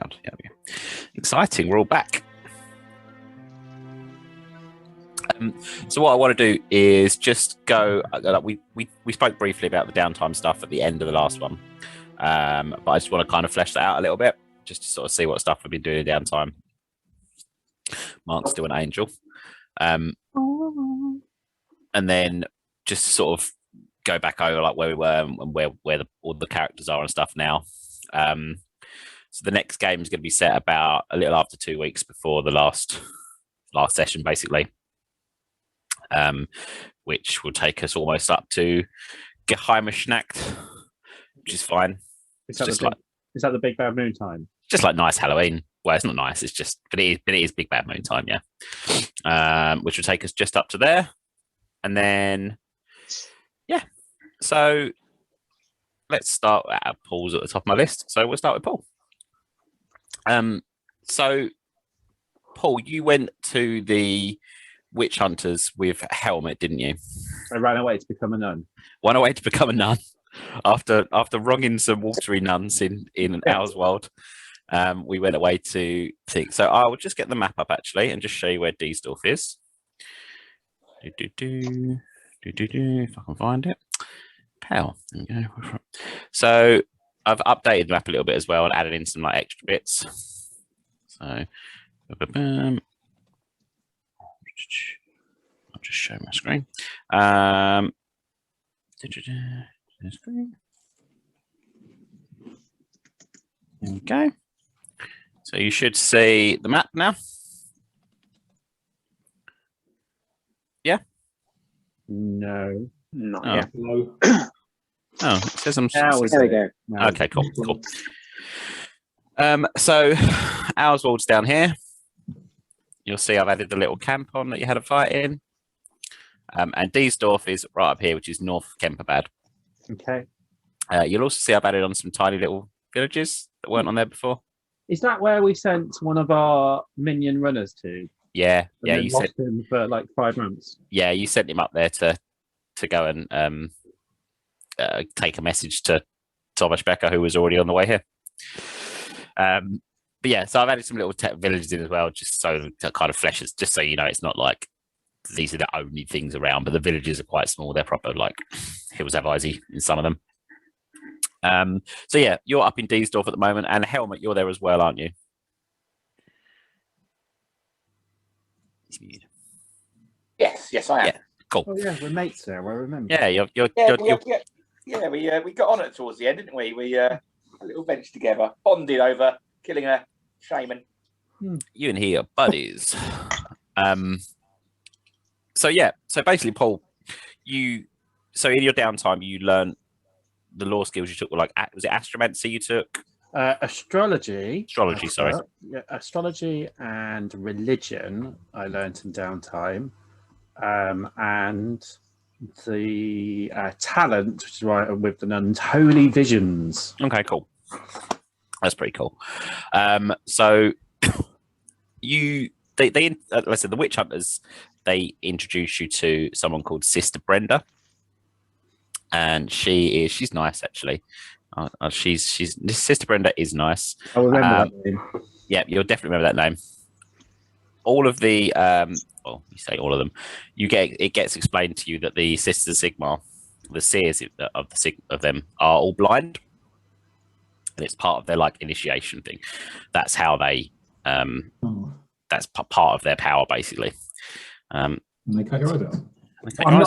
background. Yeah, we go. Exciting. We're all back. So what I want to do is just go. We spoke briefly about the downtime stuff at the end of the last one, but I just want to kind of flesh that out a little bit, just to sort of see what stuff we've been doing in downtime. Mark's still an angel, and then just sort of go back over like where we were and where all the characters are and stuff now. So the next game is going to be set about a little after 2 weeks before the last session, basically. Which will take us almost up to Geheimschnacht, which is fine. Is that the Big Bad Moon time? Just like nice Halloween. Well, it's not nice. It's just, but it is Big Bad Moon time, yeah. Which will take us just up to there, and then, yeah. So let's start. Paul's at the top of my list, so we'll start with Paul. So Paul, you went to the Witch Hunters with Helmet, didn't you? I ran away to become a nun. Ran away to become a nun after wronging some watery nuns in Ours World. We went away to think. So I will just get the map up actually and just show you where Diesdorf is. If I can find it. Hell, there we go. So I've updated the map a little bit as well and added in some like extra bits. So I'll just show my screen. There we go. So you should see the map now. Yeah? No. Not yet. No. Oh, it says I'm... There we go. No. Okay, cool. So Ours World's down here. You'll see I've added the little camp on that you had a fight in. And Diesdorf is right up here, which is North Kemperbad. Okay. You'll also see I've added on some tiny little villages that weren't on there before. Is that where we sent one of our minion runners to? Yeah, yeah. You sent him for like 5 months. Yeah, you sent him up there to go and take a message to Thomas Becker, who was already on the way here. But yeah, so I've added some little villages in as well, just so to kind of flesh it, just so you know it's not like these are the only things around, but the villages are quite small. They're proper like Hills Have Easy in some of them. So yeah, you're up in Diesdorf at the moment, and Helmet, you're there as well, aren't you? Yes, I am. Yeah, cool. Oh yeah, we're mates there. I remember. Yeah, we got on it towards the end, didn't we? We a little bench together, bonded over killing a shaman. You and he are buddies. So yeah, so basically, Paul, in your downtime you learned the law skills you took were like, was it astromancy you took? Astrology. Sorry. Yeah, astrology and religion I learned in downtime, and the talent, which is right with the nuns, holy visions. Okay, cool. That's pretty cool. So let's say the Witch Hunters, they introduce you to someone called Sister Brenda, and she's nice actually. Sister Brenda is nice. I remember that name. Yeah, you'll definitely remember that name. All of the well, you say all of them, it gets explained to you that the Sisters Sigmar, the seers of them, are all blind, and it's part of their like initiation thing. That's how they that's part of their power basically. And they cut your eyes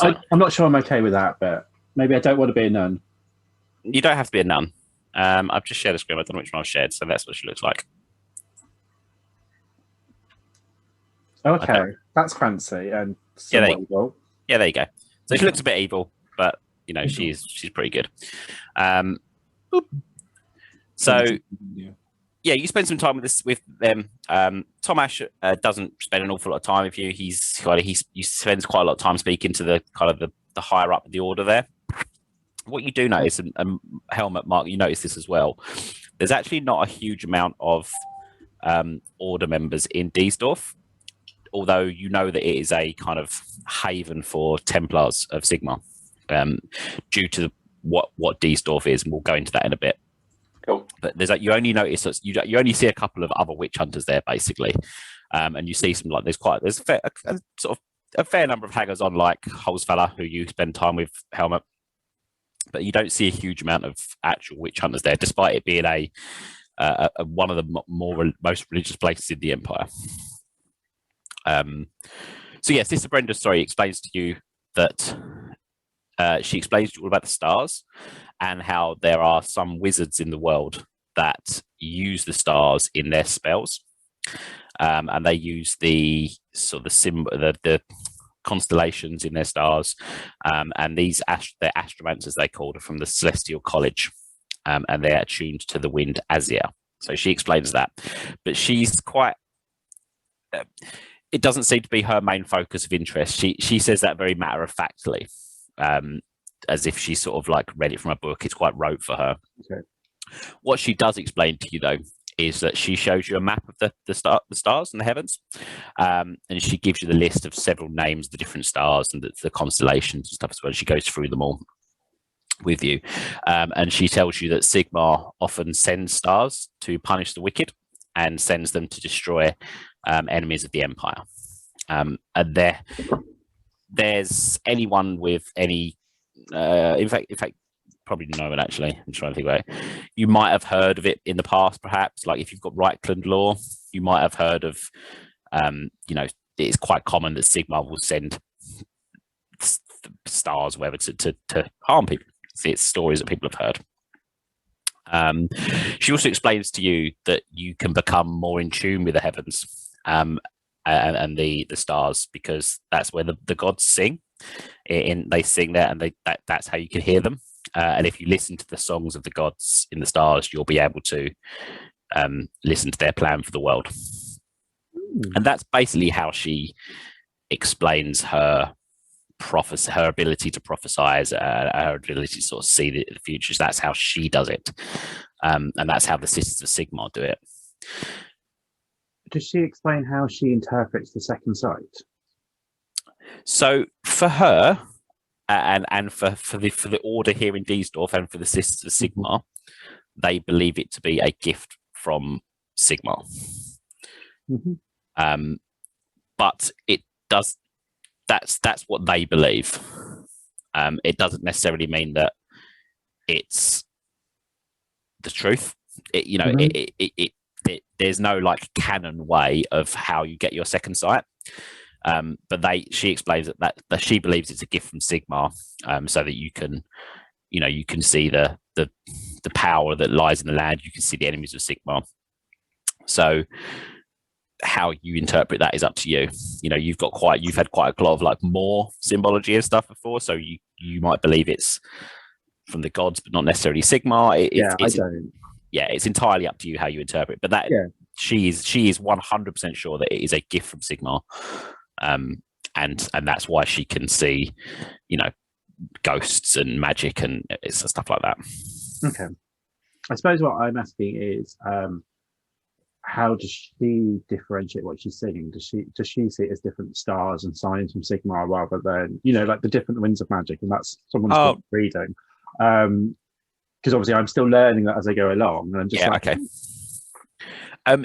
out. I'm not sure I'm okay with that, but maybe I don't want to be a nun. You don't have to be a nun. I've just shared a screen. I don't know which one I've shared, so that's what she looks like. Okay, that's fancy and evil. Yeah, there you go. So she looks a bit evil, but you know she's pretty good. So yeah, you spend some time with them. Tom Ash doesn't spend an awful lot of time with you. He spends quite a lot of time speaking to the kind of the higher up of the order there. What you do notice, and Helmet, Mark, you notice this as well. There's actually not a huge amount of order members in Diesdorf, although you know that it is a kind of haven for Templars of Sigmar, due to what Diesdorf is, and we'll go into that in a bit. Cool. But there's like, you only notice that you only see a couple of other witch hunters there, basically, and you see some like there's a sort of a fair number of hangers on, like Holzfella, who you spend time with, Helmet, but you don't see a huge amount of actual witch hunters there, despite it being a one of the most religious places in the Empire. So yes, Sister Brenda's story explains to you that she explains to you all about the stars and how there are some wizards in the world that use the stars in their spells, and they use the sort of the constellations in their stars, and these they're astromancers, they called, are from the Celestial College, and they're attuned to the wind Azir. So she explains that, but she's quite. It doesn't seem to be her main focus of interest. She says that very matter of factly, as if she sort of like read it from a book. It's quite rote for her. Okay. What she does explain to you, though, is that she shows you a map of the stars and the heavens, and she gives you the list of several names of the different stars and the constellations and stuff as well. She goes through them all with you, and she tells you that Sigmar often sends stars to punish the wicked and sends them to destroy enemies of the Empire. And there's anyone with any, in fact, probably no one actually. I'm trying to think about it. You might have heard of it in the past, perhaps. Like if you've got Reichland law, you might have heard of, it's quite common that Sigmar will send stars, or whatever, to harm people. It's stories that people have heard. She also explains to you that you can become more in tune with the heavens and the stars, because that's where the gods sing. They sing there, and that's how you can hear them. And if you listen to the songs of the gods in the stars, you'll be able to listen to their plan for the world. And that's basically how she explains her prophecy, her ability to prophesize, her ability to sort of see the future. That's how she does it, and that's how the Sisters of Sigmar do it. Does she explain how she interprets the second sight? So for her, and for the order here in Diesdorf and for the Sisters of Sigmar, they believe it to be a gift from Sigmar. But it does. That's what they believe. It doesn't necessarily mean that it's the truth. There's no like canon way of how you get your second sight. But she explains that she believes it's a gift from Sigmar, so that you can see the power that lies in the land. You can see the enemies of Sigmar. So how you interpret that is up to you. You've had quite a lot of like more symbology and stuff before, so you might believe it's from the gods, but not necessarily Sigmar. I don't. Yeah, it's entirely up to you how you interpret. But she is 100% sure that it is a gift from Sigmar, and that's why she can see, ghosts and magic and stuff like that. Okay, I suppose what I'm asking is, how does she differentiate what she's seeing? Does she see it as different stars and signs from Sigmar, rather than like the different winds of magic, and that's someone's reading? Because obviously I'm still learning that as I go along, and I'm just okay.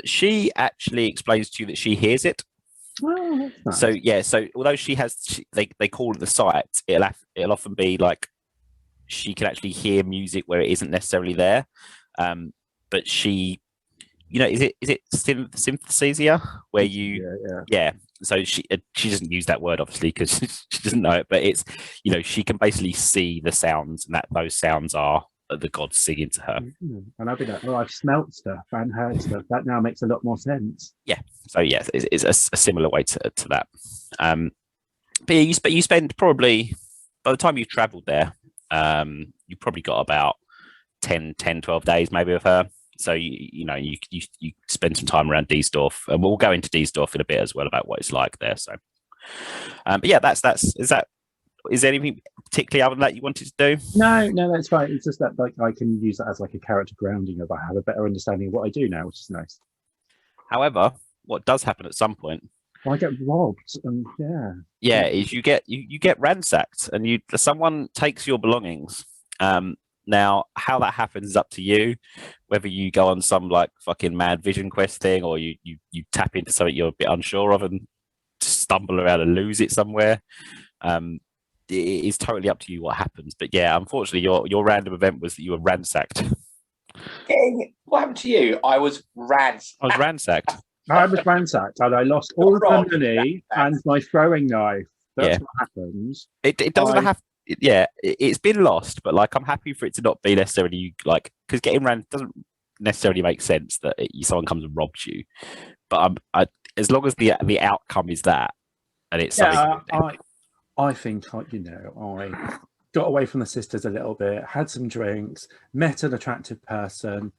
She actually explains to you that she hears it. Oh, that's nice. So although they call it the sight, it'll often be like she can actually hear music where it isn't necessarily there, but she. Is it synesthesia where you so she doesn't use that word obviously because she doesn't know it, but it's she can basically see the sounds, and that those sounds are the gods singing to her. And I'll be like, I smelt stuff and heard stuff. That now makes a lot more sense. So it's a similar way to that. But you spend probably, by the time you've traveled there, you probably got about 10 12 days maybe with her. So you spend some time around Diesdorf, and we'll go into Diesdorf in a bit as well about what it's like there. So, but yeah, is there anything particularly other than that you wanted to do? No, that's fine. It's just that like I can use that as like a character grounding of I have a better understanding of what I do now, which is nice. However, what does happen at some point? Well, I get robbed, and is you get ransacked, and someone takes your belongings. Now, how that happens is up to you. Whether you go on some like fucking mad vision quest thing, or you tap into something you're a bit unsure of and stumble around and lose it somewhere. It is totally up to you what happens. But yeah, unfortunately, your random event was that you were ransacked. What happened to you? I was ransacked. I was ransacked. I was ransacked and I lost all the money and my throwing knife. That's what happens. It doesn't have. Yeah, it's been lost, but like I'm happy for it to not be necessarily like, because getting ran doesn't necessarily make sense that someone comes and robs you. But as long as the outcome is that, and it's something. I think I got away from the sisters a little bit, had some drinks, met an attractive person,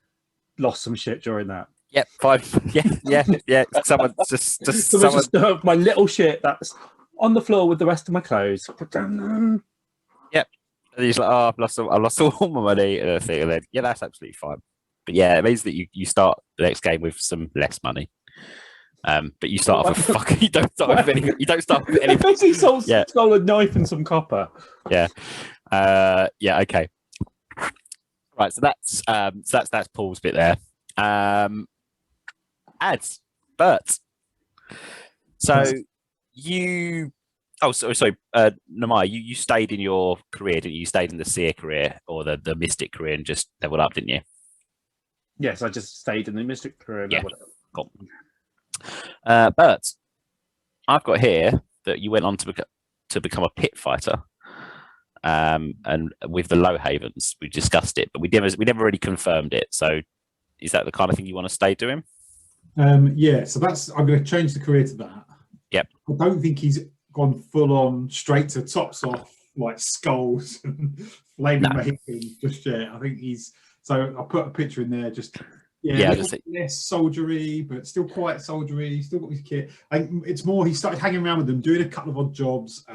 lost some shit during that. Yep, fine. Yeah. Someone just someone. My little shit that's on the floor with the rest of my clothes. Yep. And he's like, oh, I lost all my money and everything. And then, yeah, that's absolutely fine. But yeah, it means that you start the next game with some less money. But you start off with fucking. You don't start with anything. You don't start with anything. Basically, stole a knife and some copper. Yeah. Yeah. Okay. Right. So that's Paul's bit there. Ads, Bert. So you. Oh, sorry. Namai, you stayed in your career, didn't you? You stayed in the seer career or the mystic career and just leveled up, didn't you? Yes, I just stayed in the mystic career. Yeah. Cool. Bert, I've got here that you went on to become a pit fighter, and with the Low Havens, we discussed it, but we never really confirmed it. So, is that the kind of thing you want to stay doing? Yeah. So I'm going to change the career to that. Yep. I don't think he's gone full on straight to tops off like skulls and flaming vehicles just yet. I think he's. So I put a picture in there just. Yeah, less soldiery, but still quite soldiery. Still got his kit. It's more he started hanging around with them, doing a couple of odd jobs.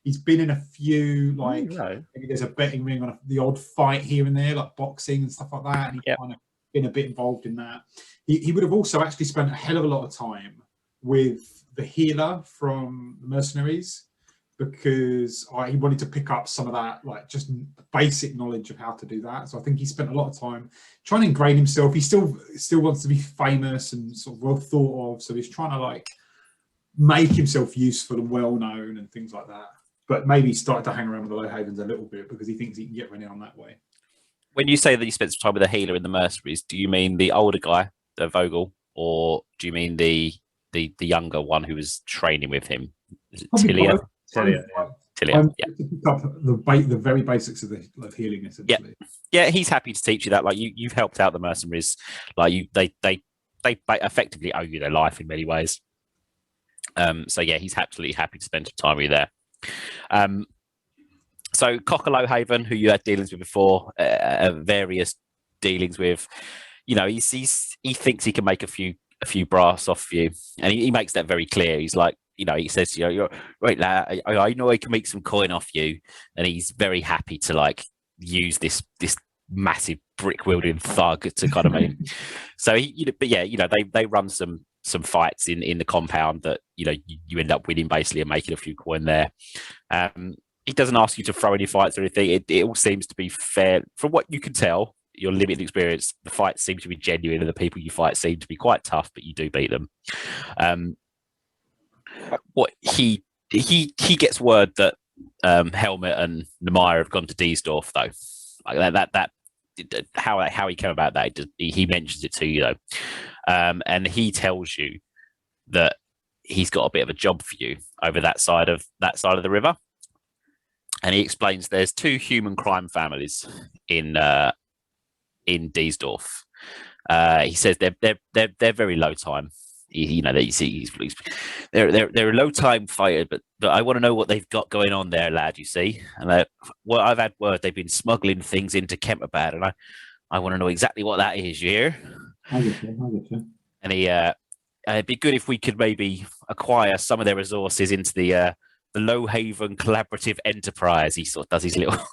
He's been in a few, like maybe there's a betting ring on the odd fight here and there, like boxing and stuff like that. And he's kind of been a bit involved in that. He would have also actually spent a hell of a lot of time with the healer from the mercenaries, because he wanted to pick up some of that, like just basic knowledge of how to do that. So I think he spent a lot of time trying to ingrain himself. He still wants to be famous and sort of well thought of. So he's trying to like make himself useful and well known and things like that. But maybe started to hang around with the Low Havens a little bit because he thinks he can get running on that way. When you say that you spent some time with the healer in the mercenaries, do you mean the older guy, the Vogel, or do you mean the younger one who was training with him? Is it Tilia? Tilia, yeah. To pick up the very basics of healing, essentially. Yeah, he's happy to teach you that. Like you've helped out the mercenaries. Like they effectively owe you their life in many ways. So yeah, he's absolutely happy to spend some time with you there. So Cocker Haven, who you had dealings with before, various dealings with, you know, he thinks he can make a few brass off you, and he makes that very clear. He's like, you know, he says, you know, you're right, lad, I know I can make some coin off you, and he's very happy to like use this massive brick wielding thug to kind of make. So but yeah, you know, they run some fights in the compound that, you know, you end up winning basically and making a few coin there. He doesn't ask you to throw any fights or anything. It all seems to be fair from what you can tell. Your limited experience, the fights seem to be genuine, and the people you fight seem to be quite tough, but you do beat them. What he gets word that Helmet and Nemire have gone to Diesdorf, though. Like that how he came about that, he mentions it to you though, and he tells you that he's got a bit of a job for you over that side of the river, and he explains there's 2 human crime families in Diesdorf. He says they're very low time. You know, they're a low time fighter, but I want to know what they've got going on there, lad. You see, and I've had word they've been smuggling things into Kemperbad, and I want to know exactly what that is. You hear? I get you. And it'd be good if we could maybe acquire some of their resources into the Low Haven Collaborative Enterprise. He sort of does his little.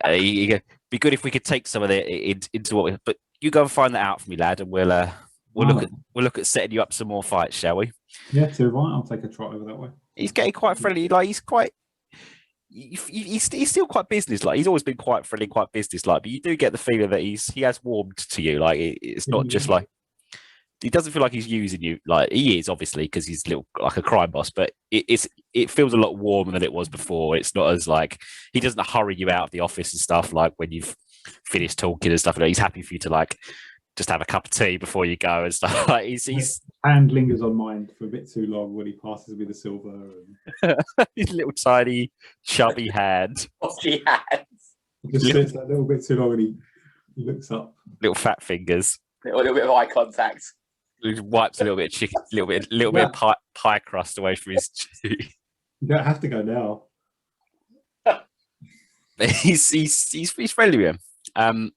It'd be good if we could take some of it into what. But you go and find that out for me, lad, and we'll look at setting you up some more fights, shall we? Yeah, too right. I'll take a trot over that way. He's getting quite friendly. Like he's quite. he's still quite business-like. He's always been quite friendly, quite business-like, but you do get the feeling that he has warmed to you. Like it's not just like he doesn't feel like he's using you. Like he is obviously because he's like a crime boss, but it feels a lot warmer than it was before. It's not as like he doesn't hurry you out of the office and stuff like when you've finished talking and stuff. He's happy for you to like just have a cup of tea before you go and stuff. Like he's hand lingers on mine for a bit too long when he passes me the silver. And... his little tiny chubby hand. Dodgy hands. Just sits a little bit too long and he looks up. Little fat fingers. A little bit of eye contact. He wipes a little bit of chicken, little bit of pie crust away from his cheek. You don't have to go now. he's friendly with him.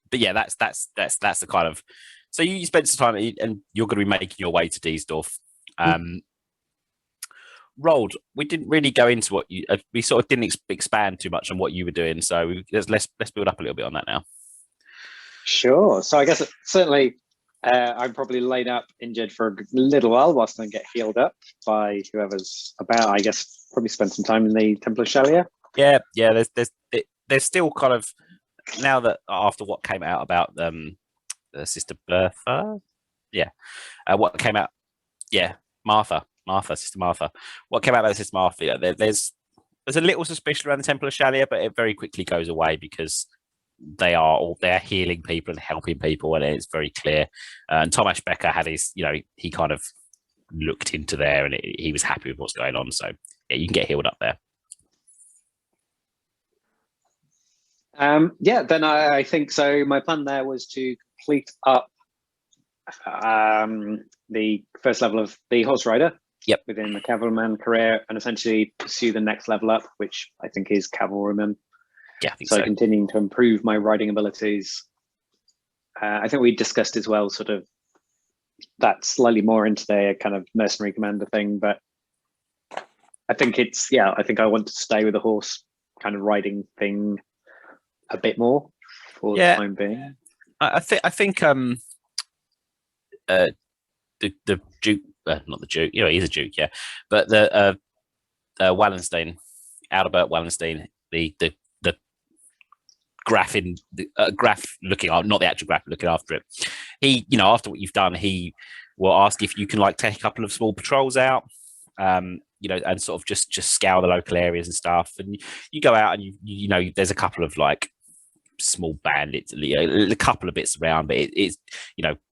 But yeah, that's the kind of. So you spent some time, and you're going to be making your way to Diesdorf. Rolled. We didn't really go into what you. We sort of didn't expand too much on what you were doing. So let's build up a little bit on that now. Sure. So I guess certainly I'm probably laid up injured for a little while whilst I get healed up by whoever's about. I guess probably spend some time in the Temple of Shalier. Yeah. There's still kind of now that after what came out about Sister Bertha, what came out, Sister Martha. What came out about Sister Martha? There's a little suspicion around the Temple of Shalier, but it very quickly goes away because they're healing people and helping people, and it's very clear. And Thomas Becker had his, he kind of looked into there, and he was happy with what's going on. So yeah, you can get healed up there. Then I think so. My plan there was to complete up the first level of the horse rider. Yep. Within the cavalryman career, and essentially pursue the next level up, which I think is cavalryman. Yeah, I think so. Continuing to improve my riding abilities. I think we discussed as well, sort of that slightly more into the kind of mercenary commander thing, but I think I think I want to stay with the horse kind of riding thing a bit more for the time being. I think the Duke, not the Duke, he's a Duke, yeah, but the Wallenstein, Adalbert Wallenstein, the Graf in the Graf looking after, not the actual Graf looking after it. He, after what you've done, he will ask if you can like take a couple of small patrols out, and sort of just scour the local areas and stuff. And you go out and you there's a couple of like small bandits, a couple of bits around, but it's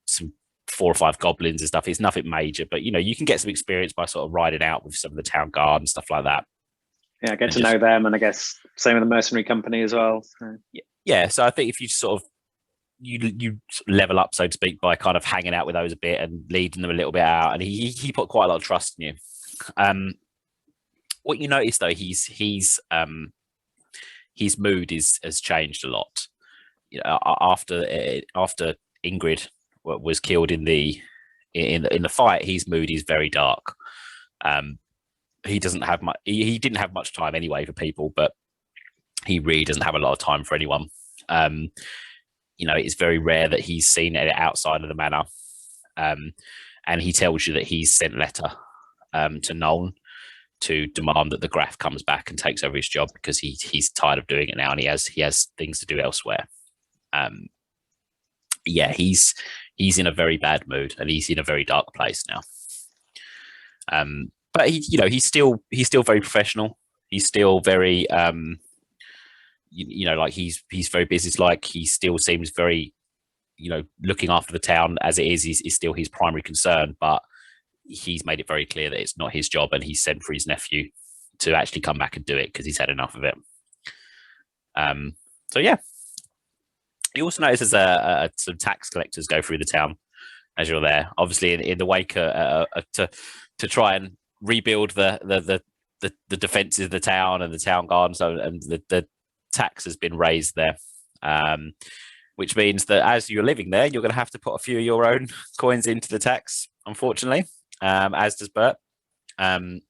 some 4 or 5 goblins and stuff. It's nothing major, but you can get some experience by sort of riding out with some of the town guard and stuff like that. Yeah, get to know them, and I guess same with the mercenary company as well. Yeah, so I think if you sort of you level up, so to speak, by kind of hanging out with those a bit and leading them a little bit out, and he put quite a lot of trust in you. What you notice though, his mood has changed a lot. After Ingrid was killed in the fight, his mood is very dark. He doesn't have much. He didn't have much time anyway for people, but he really doesn't have a lot of time for anyone. It's very rare that he's seen it outside of the manor, and he tells you that he's sent a letter to Nolan to demand that the Graf comes back and takes over his job because he's tired of doing it now, and he has things to do elsewhere. He's in a very bad mood, and he's in a very dark place now. But he's still very professional. He's still very like he's very businesslike. He still seems very looking after the town as it is still his primary concern, but he's made it very clear that it's not his job, and he's sent for his nephew to actually come back and do it because he's had enough of it. So yeah. You also notice there's some tax collectors go through the town as you're there, obviously in the wake to try and rebuild the defenses of the town and the town guard, and the tax has been raised there, which means that as you're living there, you're going to have to put a few of your own coins into the tax, unfortunately, as does Bert. The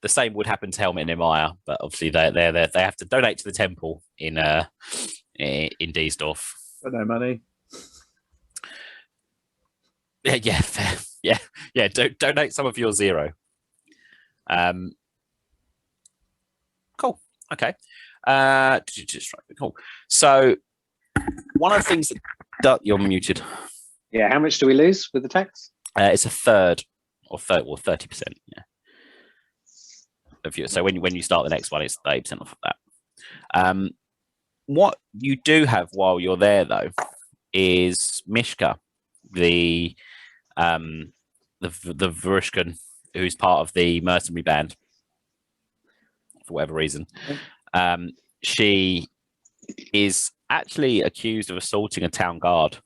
same would happen to Helmet and Nehemiah, but obviously they have to donate to the temple in Diesdorf. But no money. Yeah, fair. Yeah. Donate some of your 0. Okay. Cool. So one of the things that you're muted. Yeah. How much do we lose with the tax? It's a third or 30%. Yeah. Of you. So when you start the next one, it's 30% off of that. What you do have while you're there, though, is Mishka, the Varushkan, who's part of the mercenary band for whatever reason. She is actually accused of assaulting a town guard.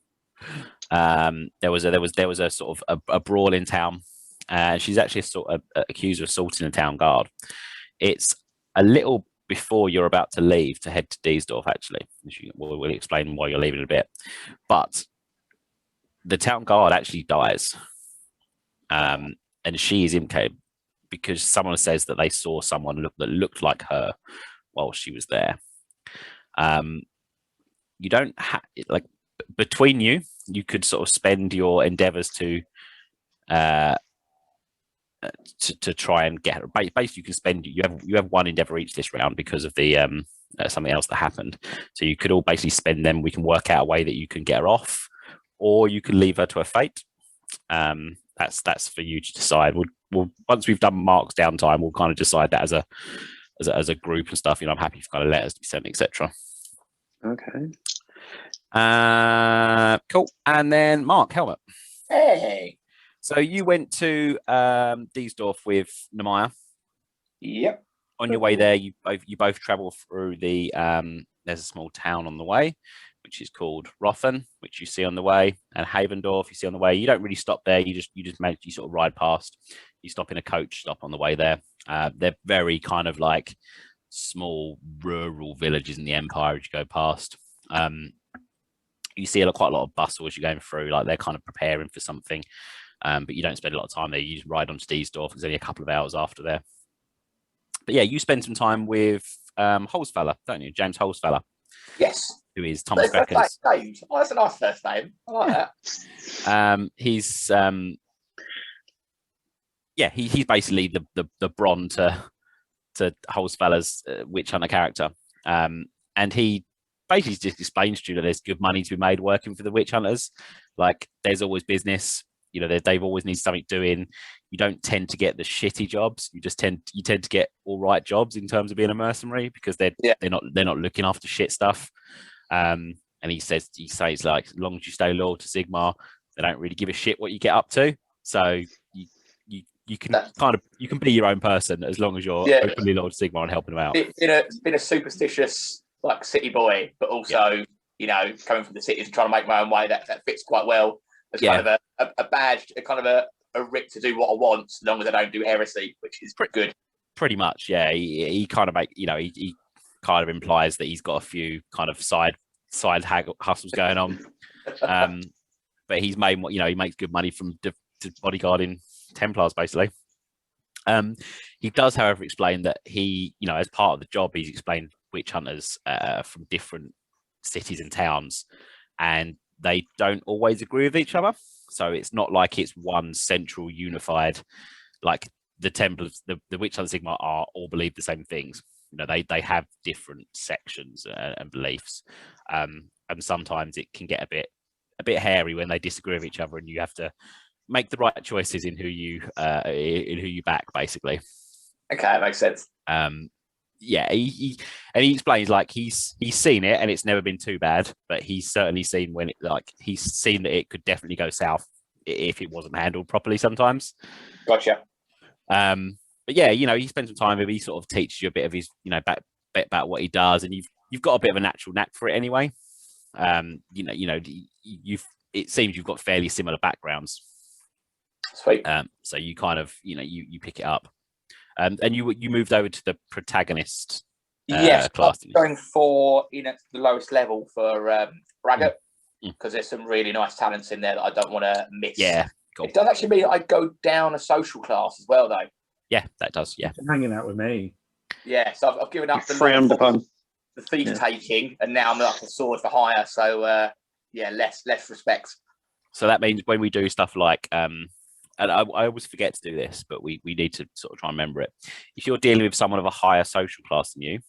There was a sort of a brawl in town, and she's actually accused of assaulting a town guard. It's a little before you're about to leave to head to Diesdorf, actually. We'll explain why you're leaving in a bit. But the town guard actually dies. And she is implicated because someone says that they saw someone that looked like her while she was there. You don't have, like, between you could sort of spend your endeavors to try and get her. Basically, you can spend, you have one endeavor each this round because of the something else that happened. So you could all basically spend them. We can work out a way that you can get her off, or you could leave her to her fate. That's for you to decide. We'll once we've done Mark's downtime, we'll kind of decide that as a group and stuff. You know, I'm happy for kind of letters to be sent, etc. Okay. Cool. And then Mark, Helmut. Hey. So you went to Diesdorf with Nemaya. Yep. On your way there, you both travel through the there's a small town on the way, which is called Rothen, which you see on the way, and Havendorf you see on the way. You don't really stop there. You sort of ride past. You stop in a coach stop on the way there. They're very kind of like small rural villages in the Empire as you go past. You see quite a lot of bustle as you're going through, like they're kind of preparing for something. But you don't spend a lot of time there. You just ride on to Diesdorf. It's only a couple of hours after there. But yeah, you spend some time with Holzfäller, don't you? James Holzfäller. Yes. Who is Thomas Becker's. James. Oh, that's a nice first name. I like that. He's he's basically the Bron to Holzfäller's witch hunter character. And he basically just explains to you that there's good money to be made working for the witch hunters. Like there's always business. You know, they've always need something doing. You don't tend to get the shitty jobs. You tend to get all right jobs in terms of being a mercenary because they're not looking after shit stuff. And he says like, as long as you stay loyal to Sigmar, they don't really give a shit what you get up to. So you can be your own person as long as you're openly loyal to Sigmar and helping them out. Been a superstitious like city boy, but also you know, coming from the cities and trying to make my own way, that fits quite well. It's kind of a badge, a kind of a writ to do what I want, as long as I don't do heresy, which is good. Pretty much, yeah. He kind of he kind of implies that he's got a few kind of side hustles going on. But he's made, he makes good money from bodyguarding Templars, basically. He does, however, explain that he, as part of the job, he's explained witch hunters from different cities and towns, and they don't always agree with each other. So it's not like it's one central unified, like the Templars, the witch hunter Sigmar are all believe the same things. They have different sections and beliefs, and sometimes it can get a bit hairy when they disagree with each other, and you have to make the right choices in who you back, basically. Okay, that makes sense. He explains like he's seen it and it's never been too bad, but he's certainly seen he's seen that it could definitely go south if it wasn't handled properly sometimes. Gotcha. But yeah, he spends some time with him. He sort of teaches you a bit of his, bit about what he does, and you've got a bit of a natural knack for it anyway. It seems you've got fairly similar backgrounds. Sweet. So you kind of, you pick it up. And you moved over to the protagonist class. I'm going for the lowest level for Braggart, because there's some really nice talents in there that I don't want to miss. Yeah, cool. It does actually mean I go down a social class as well, though. Yeah, that does. Yeah, hanging out with me. Yeah, so I've given up the thief taking, and now I'm like a sword for hire. So less respect. So that means when we do stuff like and I always forget to do this, but we need to sort of try and remember it. If you're dealing with someone of a higher social class than you,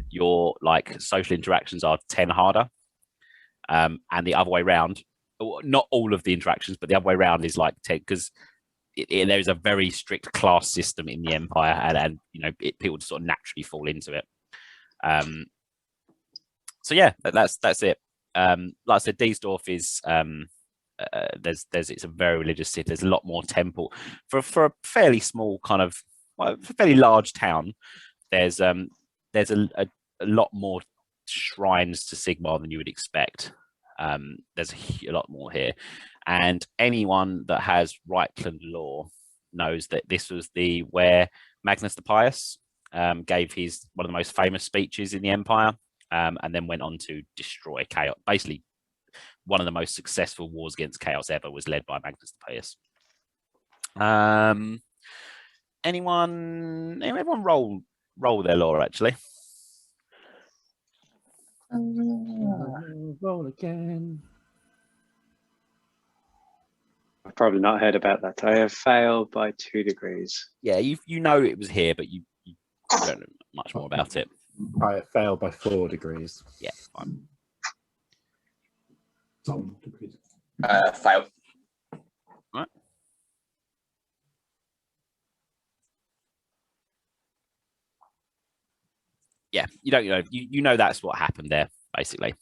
your like social interactions are 10 harder. And the other way around, not all of the interactions, but the other way around is like 10, because there is a very strict class system in the Empire, and you know, people just sort of naturally fall into it. So yeah, that's it. Like I said, Diesdorf is it's a very religious city. There's a lot more temple for a fairly small kind of, well, a fairly large town. There's a lot more shrines to Sigmar than you would expect. There's a lot more here, and anyone that has Reichland lore knows that this was where Magnus the Pious gave one of the most famous speeches in the Empire, and then went on to destroy Chaos. Basically, one of the most successful wars against Chaos ever was led by Magnus the Pious. Everyone roll their lore, actually. Roll again. I've probably not heard about that. I have failed by 2 degrees. Yeah, you know it was here, but you don't know much more about it. I failed by 4 degrees. Yeah, fine. Failed. Right. Yeah, you know that's what happened there, basically.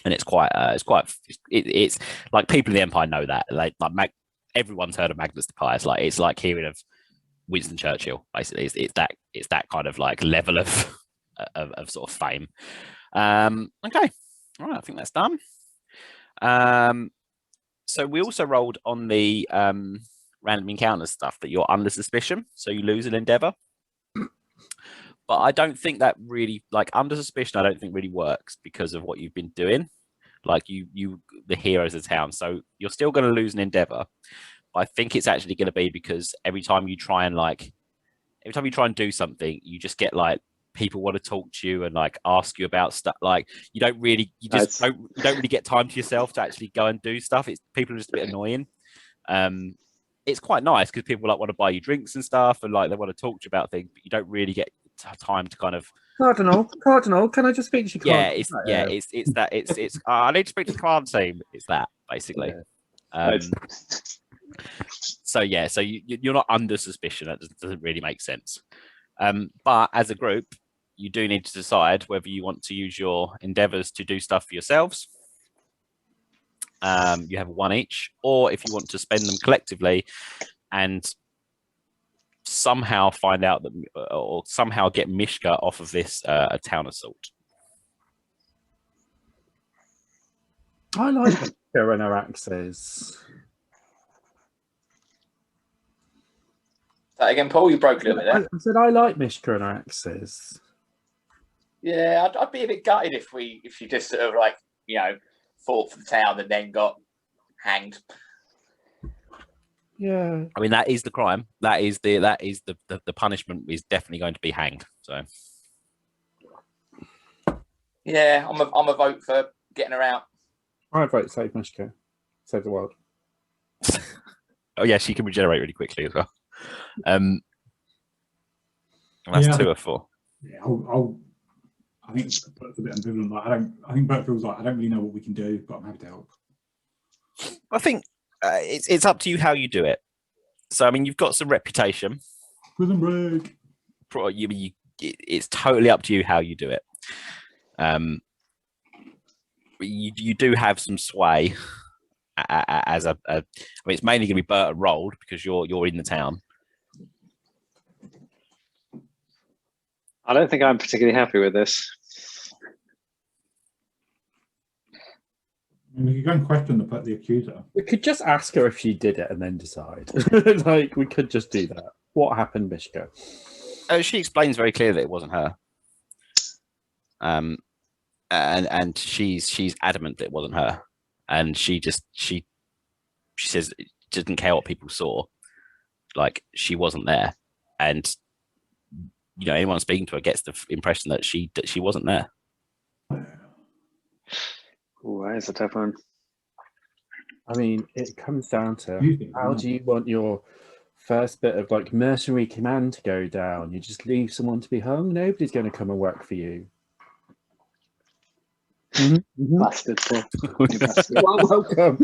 And it's like people in the Empire know that. Like everyone's heard of Magnus the Pious. Like it's like hearing of Winston Churchill. Basically, it's that kind of like level of sort of fame. Okay, all right, I think that's done. So we also rolled on the random encounters stuff that you're under suspicion, so you lose an endeavor. But I don't think that really, like, under suspicion, I don't think really works because of what you've been doing. Like you the heroes of the town. So you're still going to lose an endeavor. But I think it's actually going to be because every time you try and do something, you just get like people want to talk to you and like ask you about stuff. Like you don't really get time to yourself to actually go and do stuff. People are just a bit annoying. It's quite nice because people like want to buy you drinks and stuff, and like they want to talk to you about things, but you don't really get time to kind of. Cardinal, can I just speak to you? It's I need to speak to the command team. It's that basically. Yeah. So you're not under suspicion. That doesn't really make sense. But as a group, you do need to decide whether you want to use your endeavors to do stuff for yourselves. You have 1 each, or if you want to spend them collectively and somehow find out that, or somehow get Mishka off of this town assault. I like Mishka and her axes. That again, Paul, you broke a little bit there. I said I like Mishka and her axes. Yeah, I'd be a bit gutted if she just sort of like, fought for the town and then got hanged. Yeah, I mean that is the crime. That is the punishment is definitely going to be hanged. So yeah, I'm a vote for getting her out. I vote save Mishka, save the world. Oh yeah, she can regenerate really quickly as well. That's 2 or 4. Yeah, I think Bert's a bit ambivalent. Like, I think Bert feels like I don't really know what we can do, but I'm happy to help. I think it's up to you how you do it. So I mean, you've got some reputation. Prison break. It's totally up to you how you do it. You do have some sway as I mean, it's mainly going to be Bert and Rolled because you're in the town. I don't think I'm particularly happy with this. I mean, we could go and question the accuser. We could just ask her if she did it and then decide. Like, we could just do that. What happened, Mishka? She explains very clearly that it wasn't her. And she's adamant that it wasn't her. And she says it didn't care what people saw. Like, she wasn't there. And anyone speaking to her gets the impression that she wasn't there. Ooh, that's a tough one. I mean, it comes down to how do you want your first bit of like mercenary command to go down. You just leave someone to be hung. Nobody's going to come and work for you. Bastard, Paul. You bastard. You are welcome.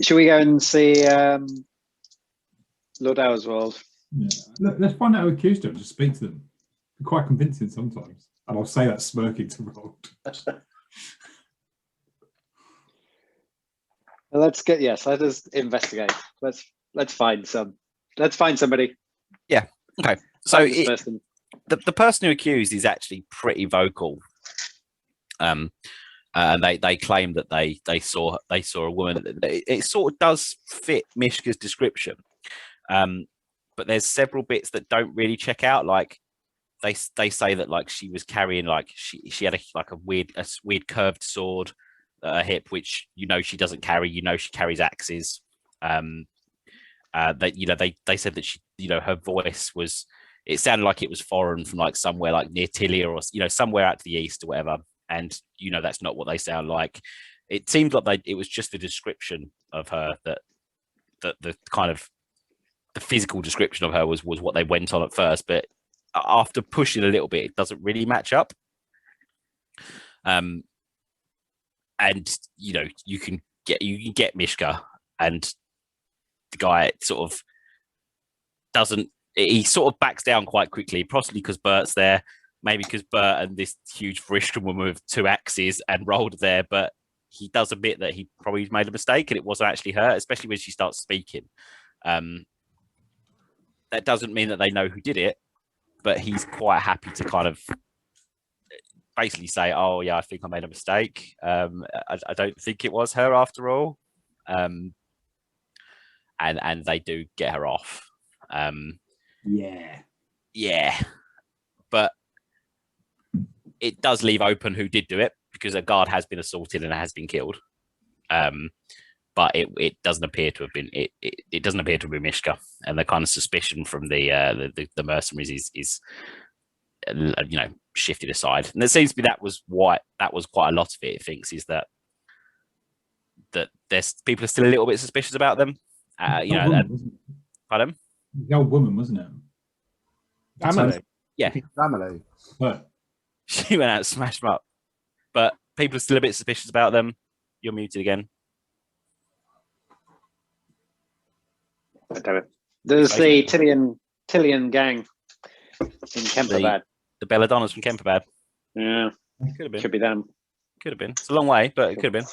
Should we go and see Lord Owlswold? Yeah. Let's find out who accused him. Just speak to them. They're quite convincing sometimes. And I'll say that smirking to Rold. Let's get let us investigate. Let's find somebody. Yeah. Okay. So Person. the person who accused is actually pretty vocal. They claim that they saw a woman. It sort of does fit Mishka's description, but there's several bits that don't really check out. Like they say that like she was carrying like she had a weird curved sword at her hip, which she doesn't carry. She carries axes. They said that she her voice was. It sounded like it was foreign from like somewhere like near Tilia or somewhere out to the east or whatever. And that's not what they sound like. It seemed like it was just the description of her that the kind of the physical description of her was what they went on at first. But after pushing a little bit, it doesn't really match up. And you can get Mishka, and the guy sort of doesn't. He sort of backs down quite quickly, possibly because Bert's there, maybe because Bert and this huge Vrishkan woman with 2 axes and Rolled there, but he does admit that he probably made a mistake and it wasn't actually her, especially when she starts speaking. That doesn't mean that they know who did it, but he's quite happy to kind of basically say, oh yeah, I think I made a mistake. I don't think it was her after all. And they do get her off. Yeah, but it does leave open who did do it, because a guard has been assaulted and has been killed. But it doesn't appear to have been it doesn't appear to be Mishka, and the kind of suspicion from the mercenaries is shifted aside. And it seems to be that was quite a lot of it. It thinks is that there's people are still a little bit suspicious about them. Pardon? The old woman, wasn't it? Family. Yeah. Family. But She went out and smashed them up. But people are still a bit suspicious about them. You're muted again. Damn it. There's the Tillian gang in Kemperbad. The Belladonnas from Kemperbad. Yeah. Could have been. Could be them. Could have been. It's a long way, but it could have been.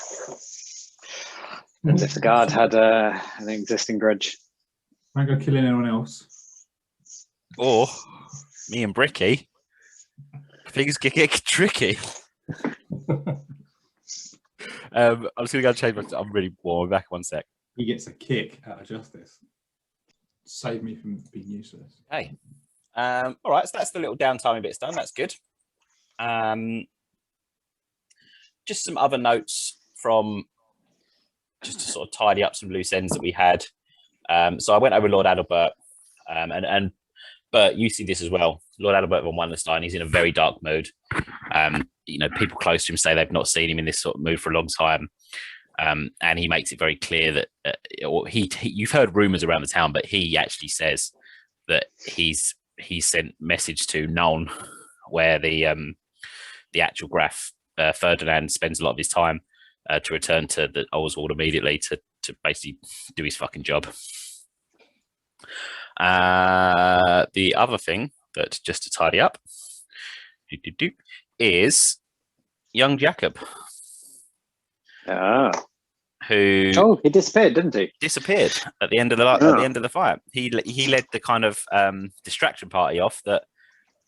As if the guard had an existing grudge. Can't go killing anyone else. Or me and Bricky. Things get tricky. I'm just going to go change my... I'm really warm. Back 1 sec. He gets a kick out of justice. Save me from being useless. Hey. All right, so that's the little downtime bits done. That's good. Just some other notes from... just to sort of tidy up some loose ends that we had. So I went over Lord Adalbert, and Bert, you see this as well. Lord Adalbert von Wallenstein, he's in a very dark mood. People close to him say they've not seen him in this sort of mood for a long time. And he makes it very clear that you've heard rumors around the town, but he actually says that he's sent message to Nuln, where the actual Graf Ferdinand spends a lot of his time to return to the Oswald immediately to basically do his fucking job. The other thing that, just to tidy up, is young Jacob. Who? Oh, he disappeared, didn't he? Disappeared at the end of the fight. He led the kind of distraction party off that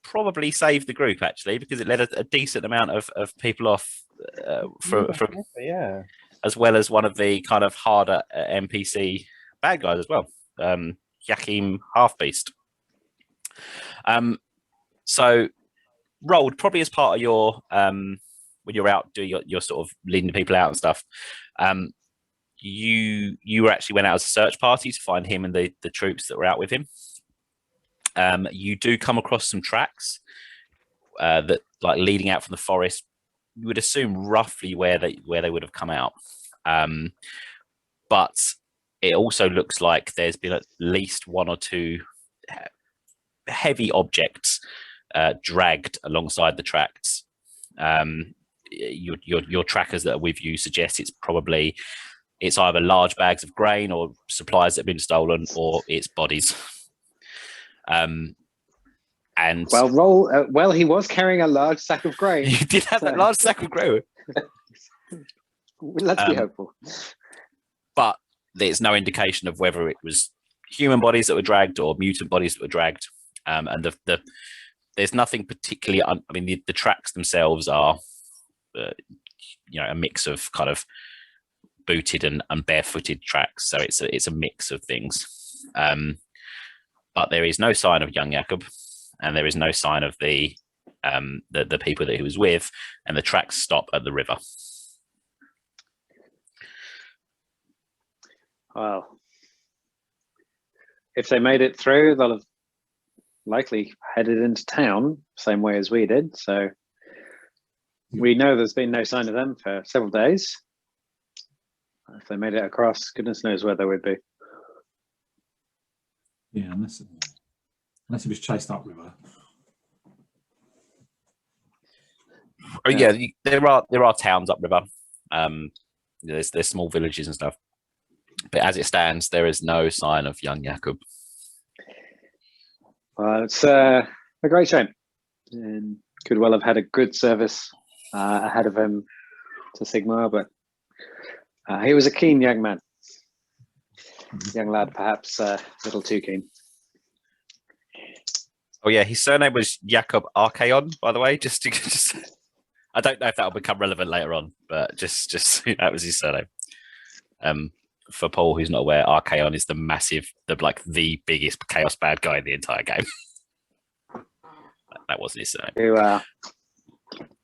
probably saved the group, actually, because it led a decent amount of people off from as well as one of the kind of harder NPC bad guys as well, Yakim Halfbeast. So Rolled, probably as part of your when you're out doing your sort of leading the people out and stuff, you actually went out as a search party to find him and the troops that were out with him. You do come across some tracks that, like, leading out from the forest. You would assume roughly where they would have come out. but it also looks like there's been at least one or two heavy objects dragged alongside the tracks. Your trackers that are with you suggest it's either large bags of grain or supplies that have been stolen, or it's bodies. And well, he was carrying a large sack of grain. He did have that large sack of grain. Let's be hopeful. But there's no indication of whether it was human bodies that were dragged or mutant bodies that were dragged. And there's nothing particularly. I mean, the tracks themselves are, a mix of kind of booted and barefooted tracks. So it's a mix of things. But there is no sign of young Jakob, and there is no sign of the people that he was with, and the tracks stop at the river. Well, if they made it through, they'll have likely headed into town, same way as we did. So we know there's been no sign of them for several days. If they made it across, goodness knows where they would be. Yeah, unless it was chased upriver. Oh yeah, there are towns upriver. There's small villages and stuff. But as it stands, there is no sign of young Jakob. Well, it's a great shame. And could well have had a good service ahead of him to Sigmar, but he was a keen young man. Young lad, perhaps a little too keen. Oh yeah, his surname was Jakob Archaon, by the way. Just I don't know if that will become relevant later on, but just that was his surname. For Paul, who's not aware, Archaon is the biggest chaos bad guy in the entire game. That wasn't his surname.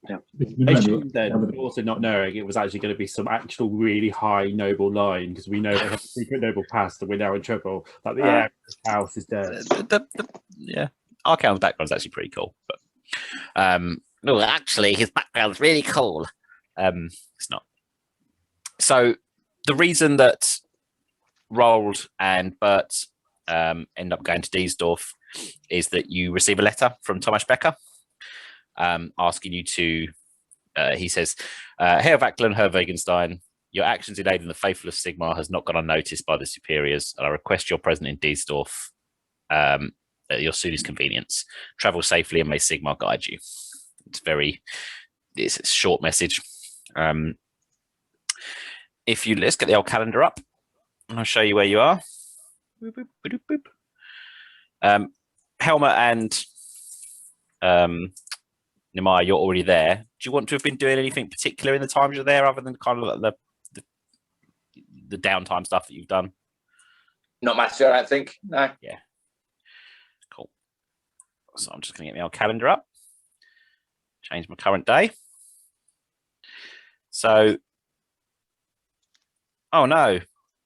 Then also not knowing it was actually going to be some actual really high noble line, because we know they have a secret noble past and we're now in trouble. Like the house is dead. Yeah, Archaon's background is actually pretty cool, but no, actually his background's really cool. It's not. So the reason that Roald and Bert end up going to Diesdorf is that you receive a letter from Thomas Becker asking you to, he says, Herr Vacklen, Herr Wagenstein, your actions in aiding the faithless Sigmar has not gone unnoticed by the superiors, and I request your presence in Diesdorf at your soonest convenience. Travel safely and may Sigmar guide you. It's a short message. Let's get the old calendar up, and I'll show you where you are. Boop, boop, boop, boop. Helmer and Nehemiah, you're already there. Do you want to have been doing anything particular in the times you're there, other than kind of like the downtime stuff that you've done? Not massive, I don't think. No. Yeah. Cool. So I'm just going to get my old calendar up. Change my current day. So, oh no.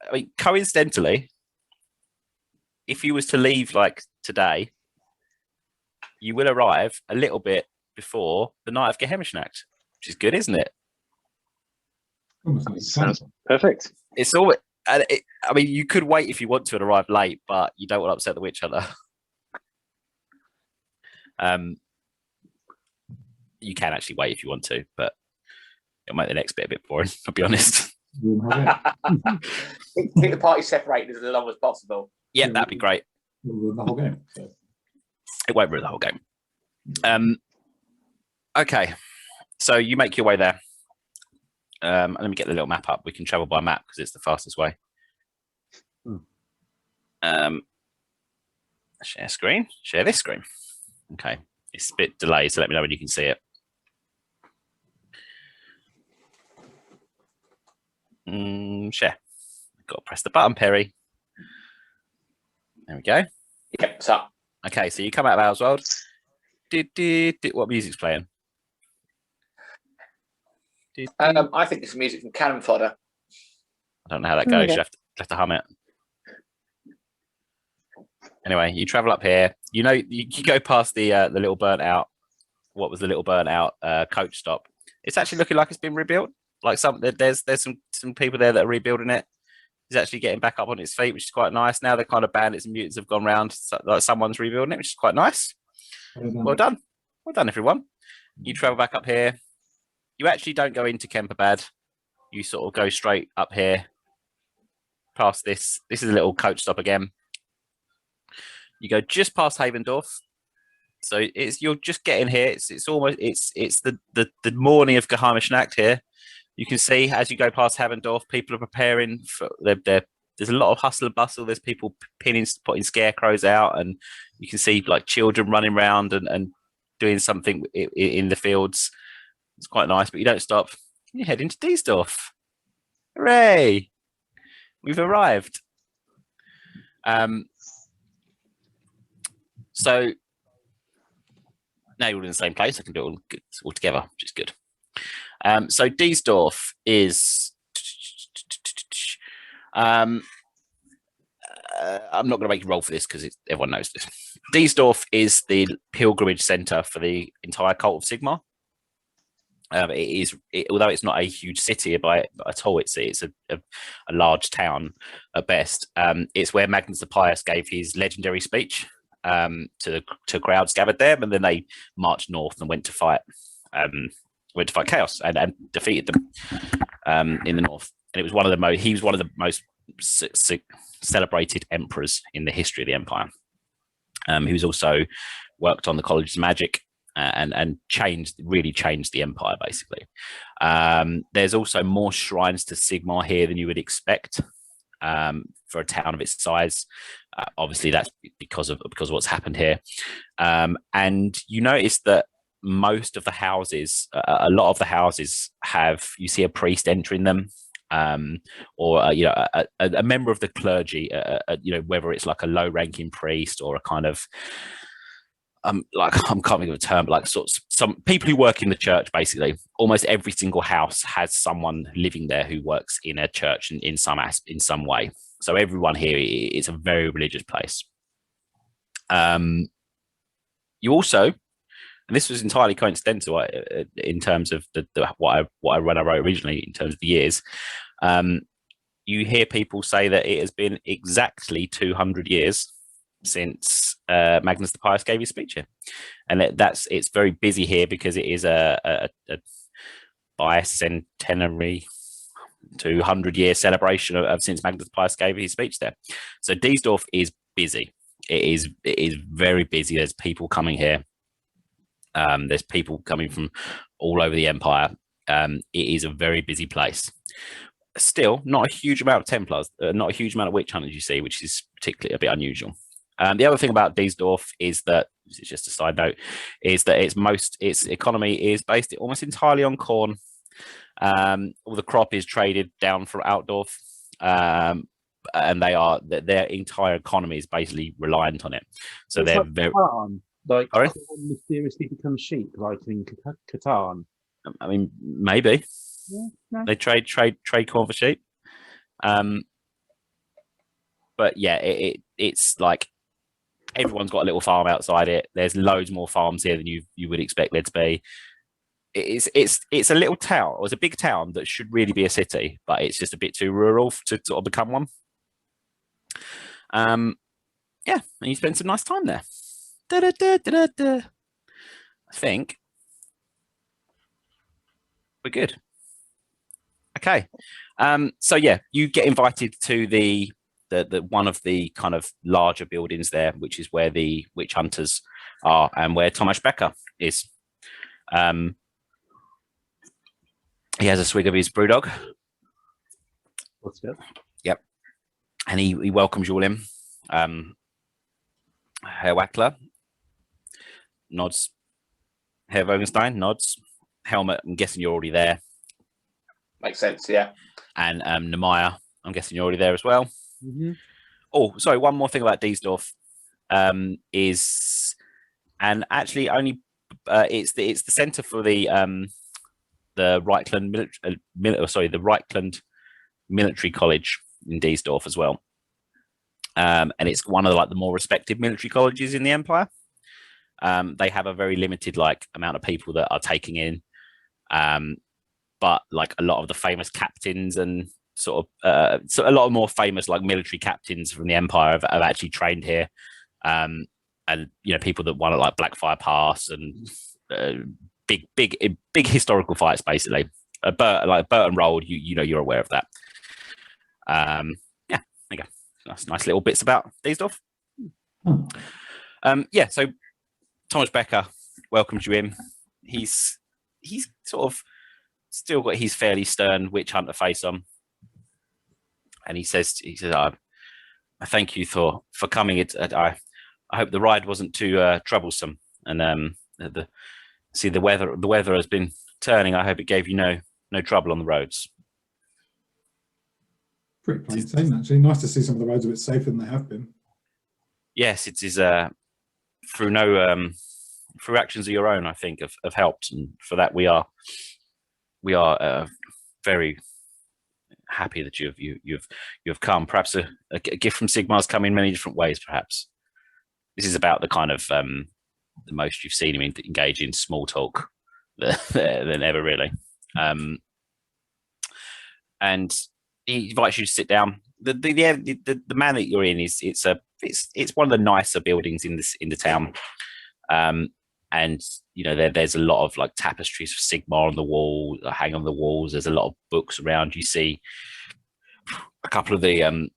I mean, coincidentally, if you was to leave like today, you will arrive a little bit before the night of Gehemishnacht, which is good, isn't it? Sounds perfect. It's all. I mean, you could wait if you want to and arrive late, but you don't want to upset the witch hunter. You can actually wait if you want to, but it'll make the next bit a bit boring. I'll be honest. Keep the party separated as long as possible. Yeah, that'd be great. Ruin the whole game. So. It won't ruin the whole game. Okay, so you make your way there. Let me get the little map up. We can travel by map because it's the fastest way. Share screen. Share this screen. Okay, it's a bit delayed, so let me know when you can see it. Share. Got to press the button, Perry. There we go. Yep, so. Okay, so you come out of Owl's World. What music's playing? I think it's music from Cannon Fodder. I don't know how that goes. Okay. You have to hum it. Anyway, you travel up here. You know, you go past the little burnt out. What was the little burnt out coach stop? It's actually looking like it's been rebuilt. Like there's some people there that are rebuilding it. is actually getting back up on its feet, which is quite nice. Now the kind of bandits and mutants have gone round, like someone's rebuilding it, which is quite nice. Well done. Well done, everyone. You travel back up here. You actually don't go into Kemperbad. You sort of go straight up here, past this. This is a little coach stop again. You go just past Havendorf. So you're just getting here. It's almost the morning of Geheimnisnacht here. You can see as you go past Havendorf, people are preparing for there's a lot of hustle and bustle. There's people putting scarecrows out, and you can see like children running around and doing something in the fields. It's quite nice, but you don't stop. You head into Diesdorf. Hooray! We've arrived. So now you're all in the same place. I can do it all together, which is good. So Diesdorf is. I'm not going to make you roll for this because everyone knows this. Diesdorf is the pilgrimage center for the entire cult of Sigmar. Although it's not a huge city at all, it's a large town at best. It's where Magnus the Pious gave his legendary speech to crowds gathered there, and then they marched north and went to fight Chaos and defeated them in the north. And it was he was one of the most celebrated emperors in the history of the empire. He was also worked on the College of Magic and really changed the empire basically. There's also more shrines to Sigmar here than you would expect for a town of its size. Obviously, that's because of what's happened here. And you notice that most of the houses, a lot of the houses you see a priest entering them. Or a member of the clergy, whether it's like a low-ranking priest or a kind of like I'm can't think of a term, but like some people who work in the church. Basically, almost every single house has someone living there who works in a church in some way. So everyone here is a very religious place. You also, and this was entirely coincidental in terms of what I wrote originally in terms of the years. You hear people say that it has been exactly 200 years since Magnus the Pious gave his speech here, and it's very busy here because it is a bicentenary 200-year celebration of since Magnus the Pious gave his speech there. So Diesdorf is busy. It is very busy. There's people coming here. There's people coming from all over the empire. It is a very busy place. Still, not a huge amount of Templars, not a huge amount of witch hunters you see, which is particularly a bit unusual. The other thing about Diesdorf is that, it's just a side note, is that its economy is based almost entirely on corn. All the crop is traded down from Outdorf, and their entire economy is basically reliant on it. So they're very like mysteriously become sheep, like in Catan. I mean, maybe. Yeah, no. They trade corn for sheep. But yeah, it's like everyone's got a little farm outside it. There's loads more farms here than you would expect there to be. It's a little town, or it's a big town that should really be a city, but it's just a bit too rural to sort of become one. Yeah, and you spend some nice time there. I think we're good. Okay. So yeah, you get invited to the one of the kind of larger buildings there, which is where the witch hunters are and where Tomasz Becker is. He has a swig of his brewdog. What's good? Yep. And he welcomes you all in. Herr Wackler nods. Herr Wogenstein nods. Helmet, I'm guessing you're already there. Makes sense, yeah. And Nemaya, I'm guessing you're already there as well. Mm-hmm. Oh, sorry, one more thing about Diesdorf is, and actually only it's the centre for the Reichland the Reichland Military College in Diesdorf as well. And it's one of the more respected military colleges in the Empire. They have a very limited amount of people that are taking in, but like a lot of the famous captains and sort of so a lot of more famous like military captains from the Empire have actually trained here, and people that won at like Blackfire Pass and big historical fights basically. Like Burton Road, you're aware of that. Yeah, there you go. Nice little bits about Diesdorf. Yeah, so Thomas Becker welcomes you in. He's sort of still got his fairly stern witch hunter face on, and he says, I thank you for coming. I hope the ride wasn't too troublesome, and the weather has been turning. I hope it gave you no trouble on the roads. Pretty plain sailing, actually. Nice to see some of the roads a bit safer than they have been. Yes, it is through actions of your own, I think, have helped, and for that we are very happy that you've come. Perhaps a gift from Sigmar's come in many different ways. Perhaps this is about the kind of the most you've seen him engage in small talk than ever, really. And he invites you to sit down. The man that you're in it's one of the nicer buildings in the town. And there's a lot of like tapestries for Sigmar on the wall, hang on the walls. There's a lot of books around. You see a couple of the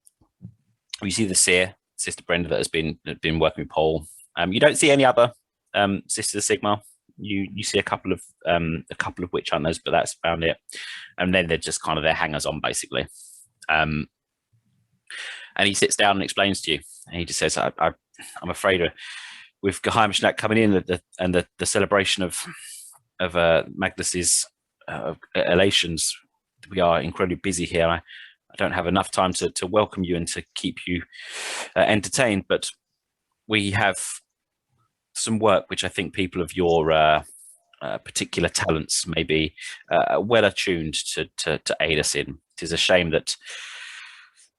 you see the seer, Sister Brenda, that has been working with Paul. You don't see any other Sisters of Sigmar. You see a couple of witch hunters, but that's about it. And then they're just kind of their hangers on, basically. And he sits down and explains to you, and he just says, I'm afraid with Geheimschnack coming in and the celebration of Magnus's elations, we are incredibly busy here. I don't have enough time to welcome you and to keep you entertained, but we have some work which I think people of your particular talents may be well attuned to aid us in. It is a shame that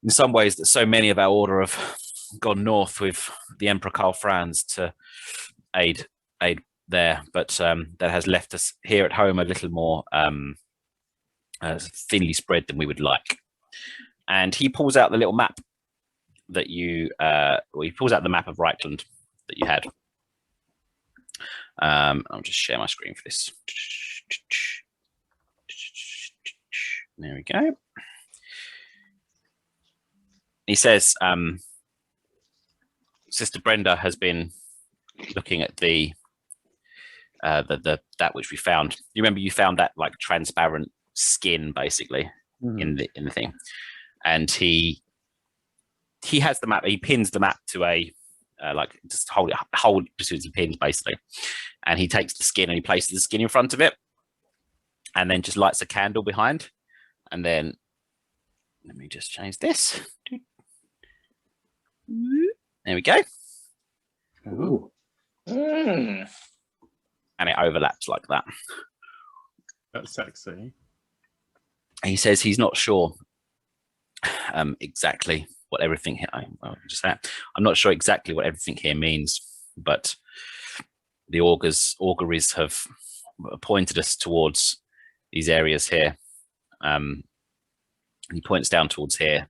in some ways that so many of our order have gone north with the Emperor Karl Franz to aid there, but that has left us here at home a little more thinly spread than we would like. And he pulls out the little map that he pulls out the map of Reichland that you had. I'll just share my screen for this. There we go. He says, Sister Brenda has been looking at the that which we found. You remember you found that like transparent skin basically in the thing, and he has the map. He pins the map to a like just hold between the pins basically, and he takes the skin and he places the skin in front of it, and then just lights a candle behind, and then let me just change this. There we go. Ooh. Mm. And it overlaps like that. That's sexy. And he says he's not sure exactly what everything here. I'm not sure exactly what everything here means, but the auguries have pointed us towards these areas here. He points down towards here.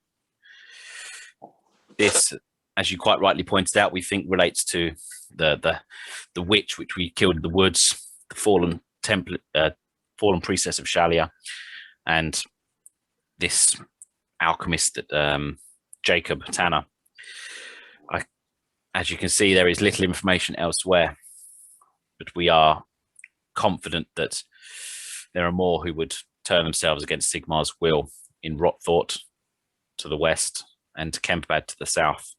This, as you quite rightly pointed out, we think relates to the witch which we killed in the woods, the fallen priestess of Shalia, and this alchemist, Jacob Tanner. As you can see, there is little information elsewhere, but we are confident that there are more who would turn themselves against Sigmar's will in Rotthort to the west and to Kempbad to the south.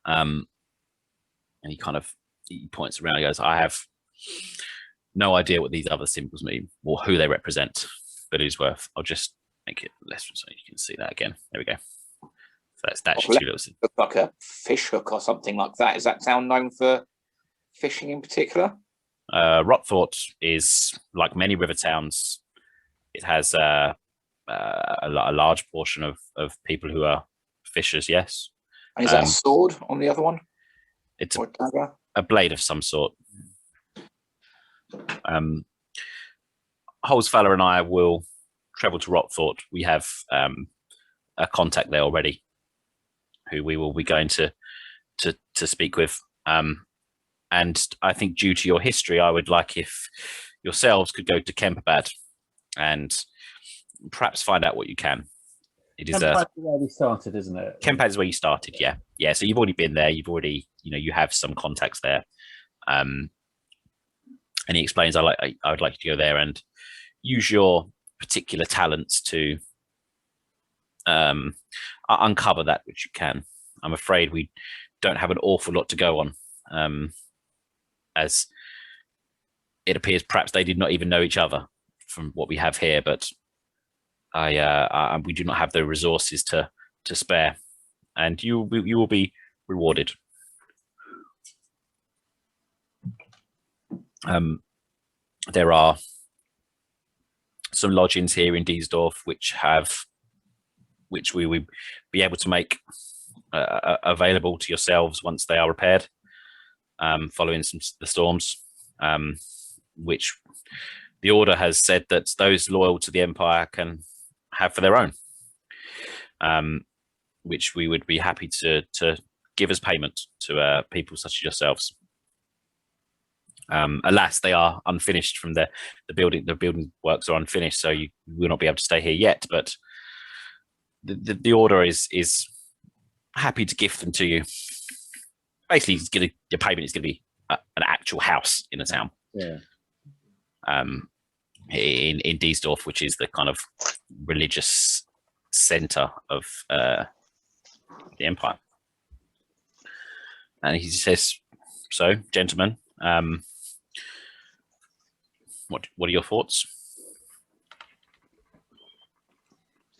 And he points around and goes, I have no idea what these other symbols mean or who they represent, but it is worth. I'll just make it less so you can see that again. There we go. So that's two little. Look like a fish hook or something like that. Is that town known for fishing in particular? Rotthort is like many river towns. It has a large portion of people who are fishers. Yes. And is that a sword on the other one? It's a blade of some sort. Holzfäller and I will travel to Rockthorpe, we have a contact there already, who we will be going to speak with. And I think, due to your history, I would like if yourselves could go to Kemperbad and perhaps find out what you can. It is where we started, isn't it? Kemperbad is where you started, yeah. So you've already been there. You've already, you have some contacts there. And he explains, I would like you to go there and use your particular talents to uncover that which you can. I'm afraid we don't have an awful lot to go on, as it appears perhaps they did not even know each other from what we have here, but we do not have the resources to spare, and you will be rewarded. There are some lodgings here in Diesdorf which we will be able to make available to yourselves once they are repaired, following the storms, which the Order has said that those loyal to the Empire can have for their own, which we would be happy to give as payment to people such as yourselves. Alas, they are unfinished from the building. The building works are unfinished, so you will not be able to stay here yet. But the Order is happy to gift them to you. Basically, your payment is going to be an actual house in a town. Yeah. In Diesdorf, which is the kind of religious center of the Empire. And he says, "So, gentlemen, what are your thoughts?"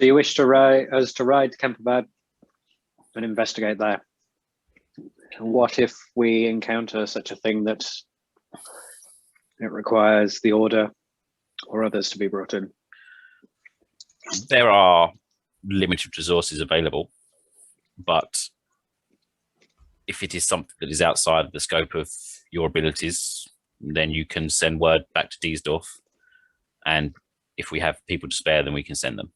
Do you wish to ride to Kemperbad and investigate there? What if we encounter such a thing that it requires the Order or others to be brought in? There are limited resources available, but if it is something that is outside of the scope of your abilities, then you can send word back to Diesdorf, and if we have people to spare, then we can send them.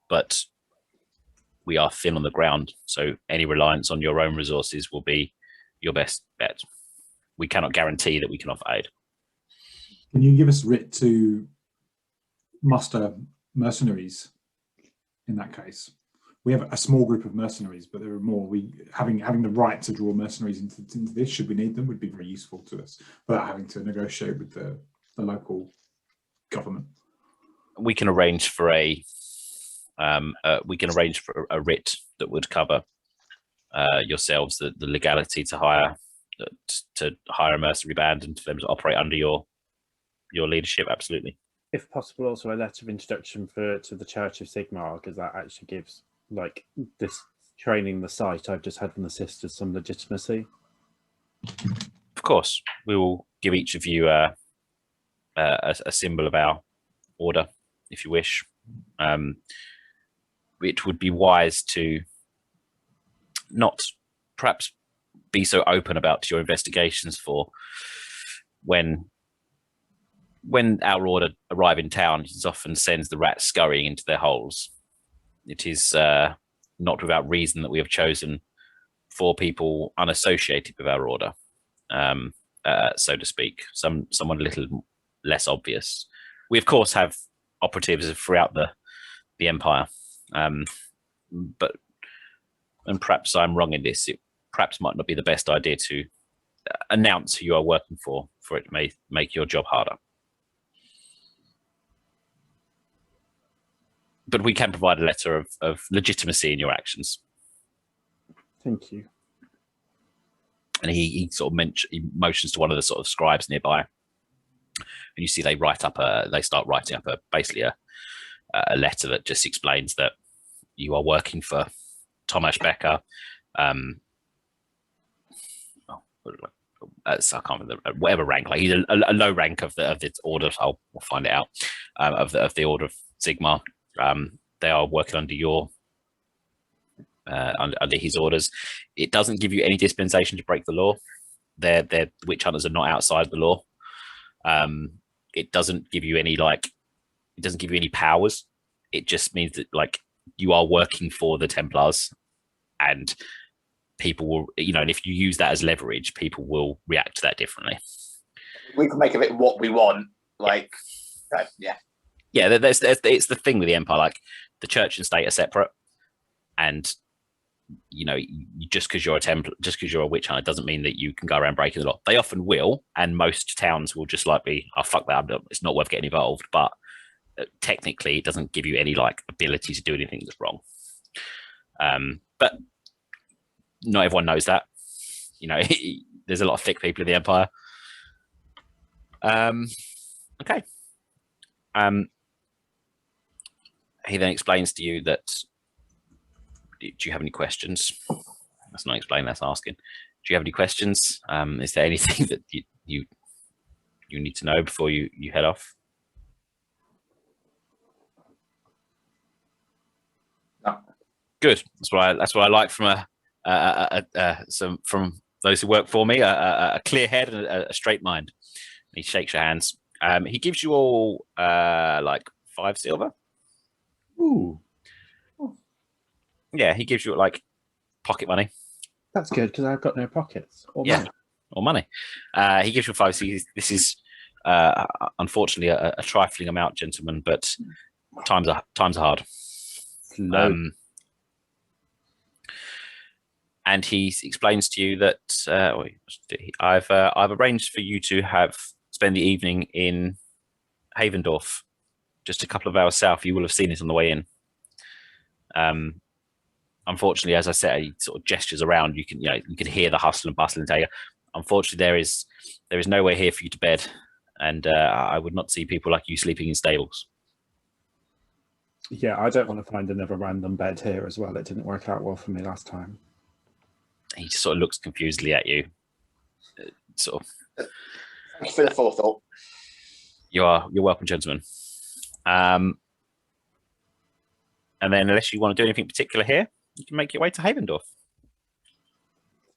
But we are thin on the ground, so any reliance on your own resources will be your best bet. We cannot guarantee that we can offer aid. Can you give us writ to muster mercenaries in that case? We have a small group of mercenaries, but there are more. Having the right to draw mercenaries into this, should we need them, would be very useful to us without having to negotiate with the local government. We can arrange for a writ that would cover yourselves the legality to hire a mercenary band and for them to operate under your leadership. Absolutely. If possible, also a letter of introduction to the Church of Sigmar, because that actually gives, like, this training the site I've just had from the sisters some legitimacy. Of course, we will give each of you a symbol of our order, if you wish. It would be wise to not perhaps be so open about your investigations, for when our order arrive in town, it often sends the rats scurrying into their holes. It is not without reason that we have chosen 4 people unassociated with our order, so to speak, someone a little less obvious. We, of course, have operatives throughout the Empire, but, and perhaps I'm wrong in this, it perhaps might not be the best idea to announce who you are working for it may make your job harder. But we can provide a letter of legitimacy in your actions. Thank you. And he sort of motions to one of the sort of scribes nearby, and you see they start writing up basically a letter that just explains that you are working for Tomasz Becker. I can't remember whatever rank. Like, he's a low rank of the order. I'll find it out. Of the Order of Sigmar. They are working under your under his orders. It doesn't give you any dispensation to break the law. Their witch hunters are not outside the law. It doesn't give you any, like, It doesn't give you any powers. It just means that like you are working for the Templars, and people will, and if you use that as leverage, people will react to that differently. We can make of it what we want. Like, yeah. It's the thing with the Empire. Like the church and state are separate, and just because you're a Templar, just because you're a witch hunter, doesn't mean that you can go around breaking the law. They often will, and most towns will just like be, oh fuck that, it's not worth getting involved. But technically, it doesn't give you any like ability to do anything that's wrong. But not everyone knows that. There's a lot of thick people in the Empire. Okay. He then explains to you that. Do you have any questions? That's not explaining. That's asking. Do you have any questions? Is there anything that you need to know before you head off? No. Good. That's what I like from from those who work for me. A clear head and a straight mind. He shakes your hands. He gives you all like 5 silver. Ooh. Yeah, he gives you like pocket money. That's good because I've got no pockets. Money. Or money. He gives you 5. So this is unfortunately a trifling amount, gentlemen, but times are hard. And he explains to you that I've arranged for you to spend the evening in Havendorf, just a couple of hours south. You will have seen it on the way in. Unfortunately, as I said, he sort of gestures around. You can hear the hustle and bustle and tell you. Unfortunately, there is nowhere here for you to bed, and I would not see people like you sleeping in stables. Yeah, I don't want to find another random bed here as well. It didn't work out well for me last time. He just sort of looks confusedly at you. Sort of. Thank you for the forethought. You're welcome, gentlemen. And then, unless you want to do anything particular here, you can make your way to Havendorf.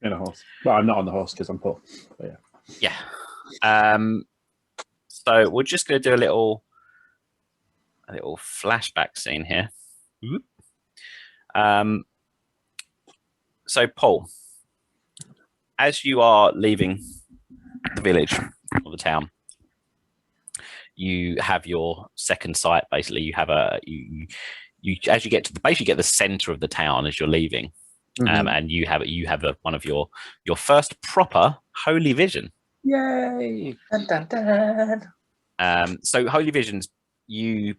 In a horse. Well, I'm not on the horse because I'm poor. But yeah. So we're just going to do a little flashback scene here. So Paul, as you are leaving the village or the town, you have your second sight. Basically, you have you as you get to the center of the town as you're leaving, and you have one of your first proper holy vision. Yay! Dun, dun, dun. So holy visions, you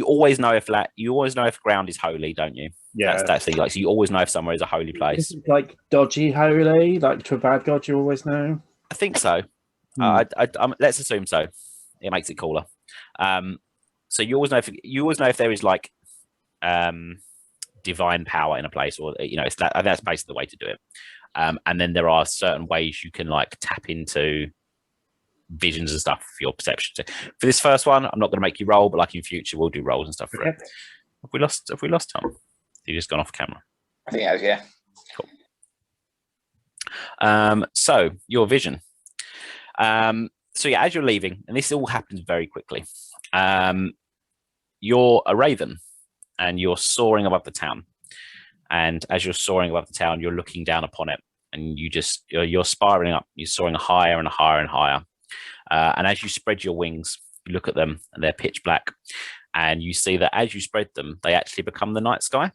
always know if ground is holy, don't you? Yeah, that's the so you always know if somewhere is a holy place. Like dodgy holy, like to a bad god, you always know. I think so. Let's assume so. It makes it cooler. So you always know if there is like divine power in a place, or it's that's basically the way to do it. And then there are certain ways you can like tap into visions and stuff for your perception. For this first one, I'm not going to make you roll, but like in future, we'll do rolls and stuff for it. Have we lost Tom? He just gone off camera. I think it has, yeah. Cool. So your vision. So yeah, as you're leaving, and this all happens very quickly, you're a raven and you're soaring above the town. And as you're soaring above the town, you're looking down upon it, and you're spiraling up. You're soaring higher and higher and higher. And as you spread your wings, you look at them, and they're pitch black. And you see that as you spread them, they actually become the night sky.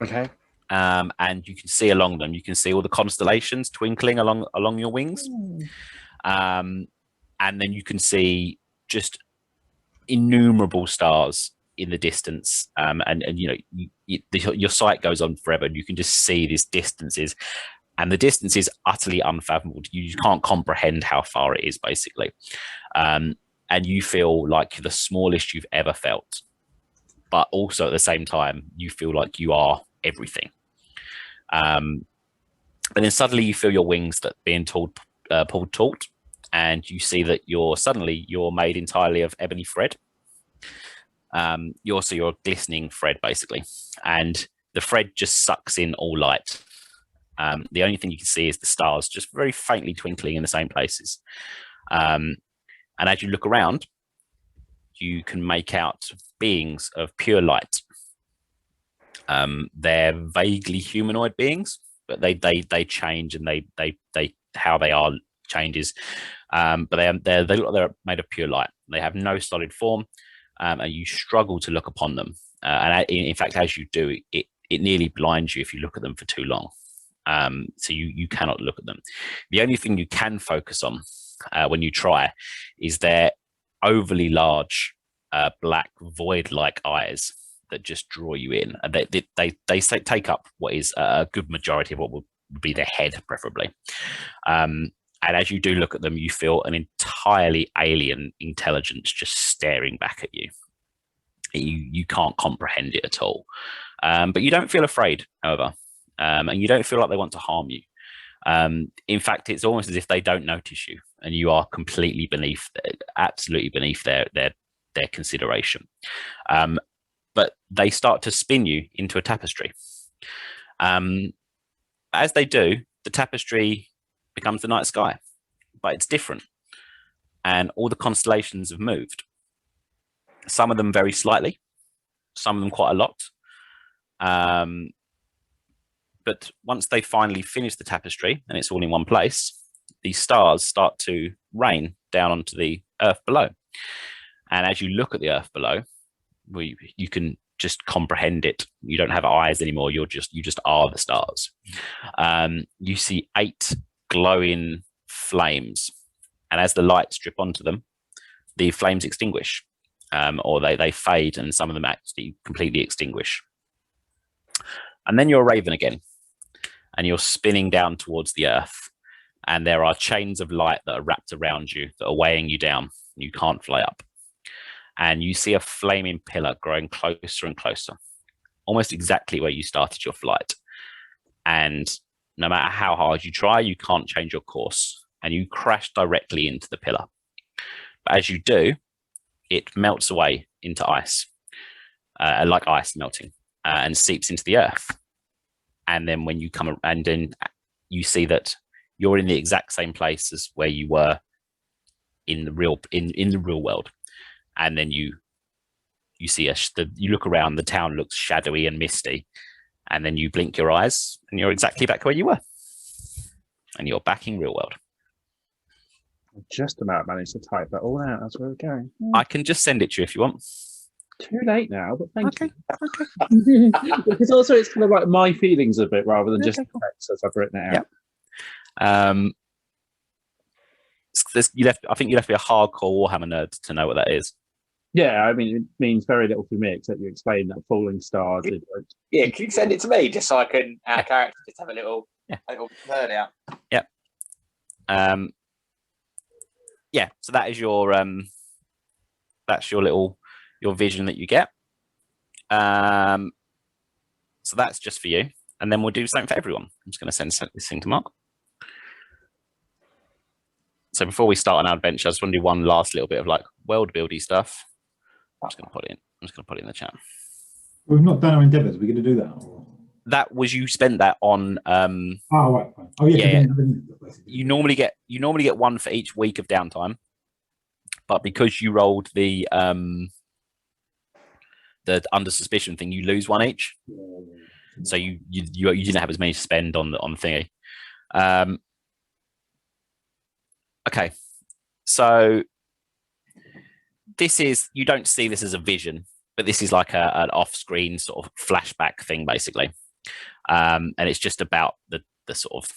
Okay. And you can see along them. You can see all the constellations twinkling along your wings. And then you can see just innumerable stars in the distance, and your sight goes on forever, and you can just see these distances, and the distance is utterly unfathomable. You can't comprehend how far it is, basically, and you feel like the smallest you've ever felt, but also at the same time you feel like you are everything. And then suddenly you feel your wings that being pulled taut, and you see that you're made entirely of ebony thread. You're glistening thread, basically, and the thread just sucks in all light. The only thing you can see is the stars just very faintly twinkling in the same places. And as you look around, you can make out beings of pure light. They're vaguely humanoid beings, but they change, and they how they are changes. But they look like they're made of pure light. They have no solid form, and you struggle to look upon them. And in fact, as you do, it nearly blinds you if you look at them for too long. So you cannot look at them. The only thing you can focus on when you try is their overly large black void-like eyes that just draw you in. And they take up what is a good majority of what would be their head, preferably. And as you do look at them, you feel an entirely alien intelligence just staring back at you. You can't comprehend it at all. But you don't feel afraid, however. And you don't feel like they want to harm you. In fact, it's almost as if they don't notice you, and you are completely absolutely beneath their consideration. But they start to spin you into a tapestry. As they do, the tapestry becomes the night sky, but it's different, and all the constellations have moved. Some of them very slightly, some of them quite a lot. But once they finally finish the tapestry and it's all in one place, these stars start to rain down onto the earth below. And as you look at the earth below, you can just comprehend it. You don't have eyes anymore. You just are the stars. You see 8 glowing flames, and as the lights drip onto them, the flames extinguish, or they fade, and some of them actually completely extinguish. And then you're a raven again, and you're spinning down towards the earth, and there are chains of light that are wrapped around you that are weighing you down. You can't fly up. And you see a flaming pillar growing closer and closer, almost exactly where you started your flight. And no matter how hard you try, you can't change your course, and you crash directly into the pillar. But as you do, it melts away into ice, like ice melting, and seeps into the earth. And then when you come, and then you see that you're in the exact same place as where you were in the real world. And then you see you look around, the town looks shadowy and misty, and then you blink your eyes, and you're exactly back where you were, and you're back in real world. I just about managed to type that all out as we were going. I can just send it to you if you want. Too late now, but thank you. Okay. Because also it's kind of like my feelings a bit rather than just the text as I've written it out. Yeah. I think you have to be a hardcore Warhammer nerd to know what that is. Yeah, I mean, it means very little for me, except you explain that falling stars. Yeah, can you send it to me just so I can, our character, just have a little turn out? Yeah. Yeah, so that is your that's your vision that you get. So that's just for you, and then we'll do something for everyone. I'm just going to send this thing to Mark. So before we start on our adventure, I just want to do one last little bit of like world building stuff. I'm just going to put it in the chat. We've not done our endeavors. We're going to do that. That was, you spent that on. Oh right. Oh yeah. You normally get one for each week of downtime, but because you rolled the under suspicion thing, you lose one each. So you didn't have as many to spend on the thingy. Okay, so this is, you don't see this as a vision, but this is like an off-screen sort of flashback thing, basically, and it's just about the sort of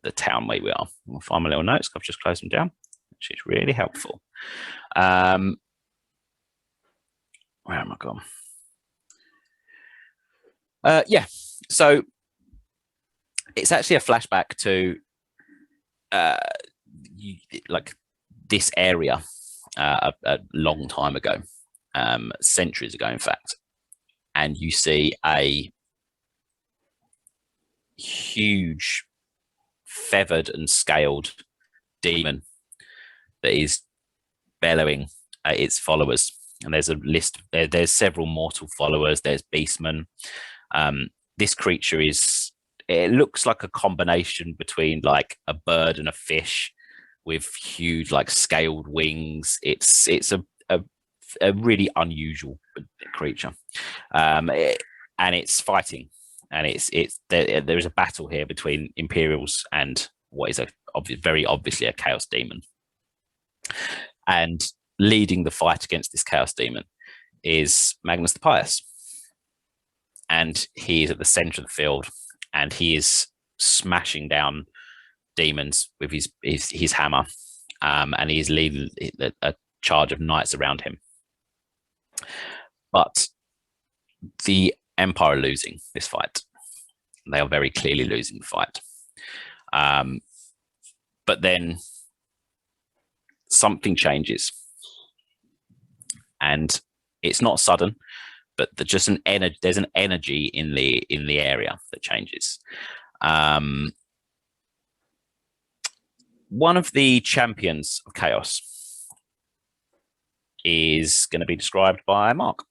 the town where we are. We'll find my little notes. I've just closed them down, which is really helpful. Where am I gone? Yeah, so it's actually a flashback to like this area a long time ago, centuries ago, in fact, and you see a huge feathered and scaled demon that is bellowing at its followers, and there's a list. There's several mortal followers. There's beastmen. This creature it looks like a combination between like a bird and a fish, with huge like scaled wings. It's a a really unusual creature, and it's fighting, and there is a battle here between Imperials and what is very obviously a Chaos Demon, and leading the fight against this Chaos Demon is Magnus the Pious, and he is at the center of the field, and he is smashing down demons with his hammer, and he is leading a charge of knights around him. But the Empire are losing this fight. They are very clearly losing the fight. But then something changes, and it's not sudden, but there's an energy in the area that changes. One of the champions of chaos is going to be described by Mark.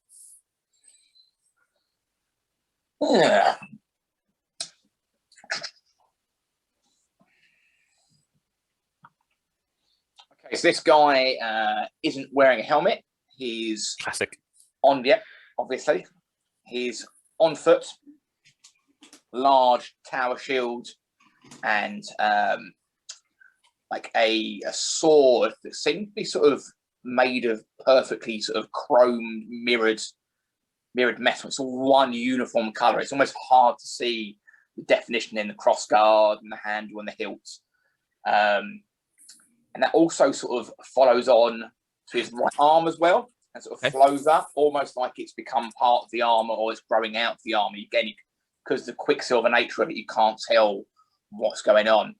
Yeah. Okay, so this guy isn't wearing a helmet. He's classic. Obviously. He's on foot, large tower shield, and like a sword that seems to be sort of made of perfectly sort of chrome mirrored metal. It's all one uniform color. It's almost hard to see the definition in the crossguard and the handle and the hilt. And that also sort of follows on to his right arm as well, and sort of flows up, almost like it's become part of the armor or it's growing out of the armor. Again, because the quicksilver nature of it, you can't tell what's going on.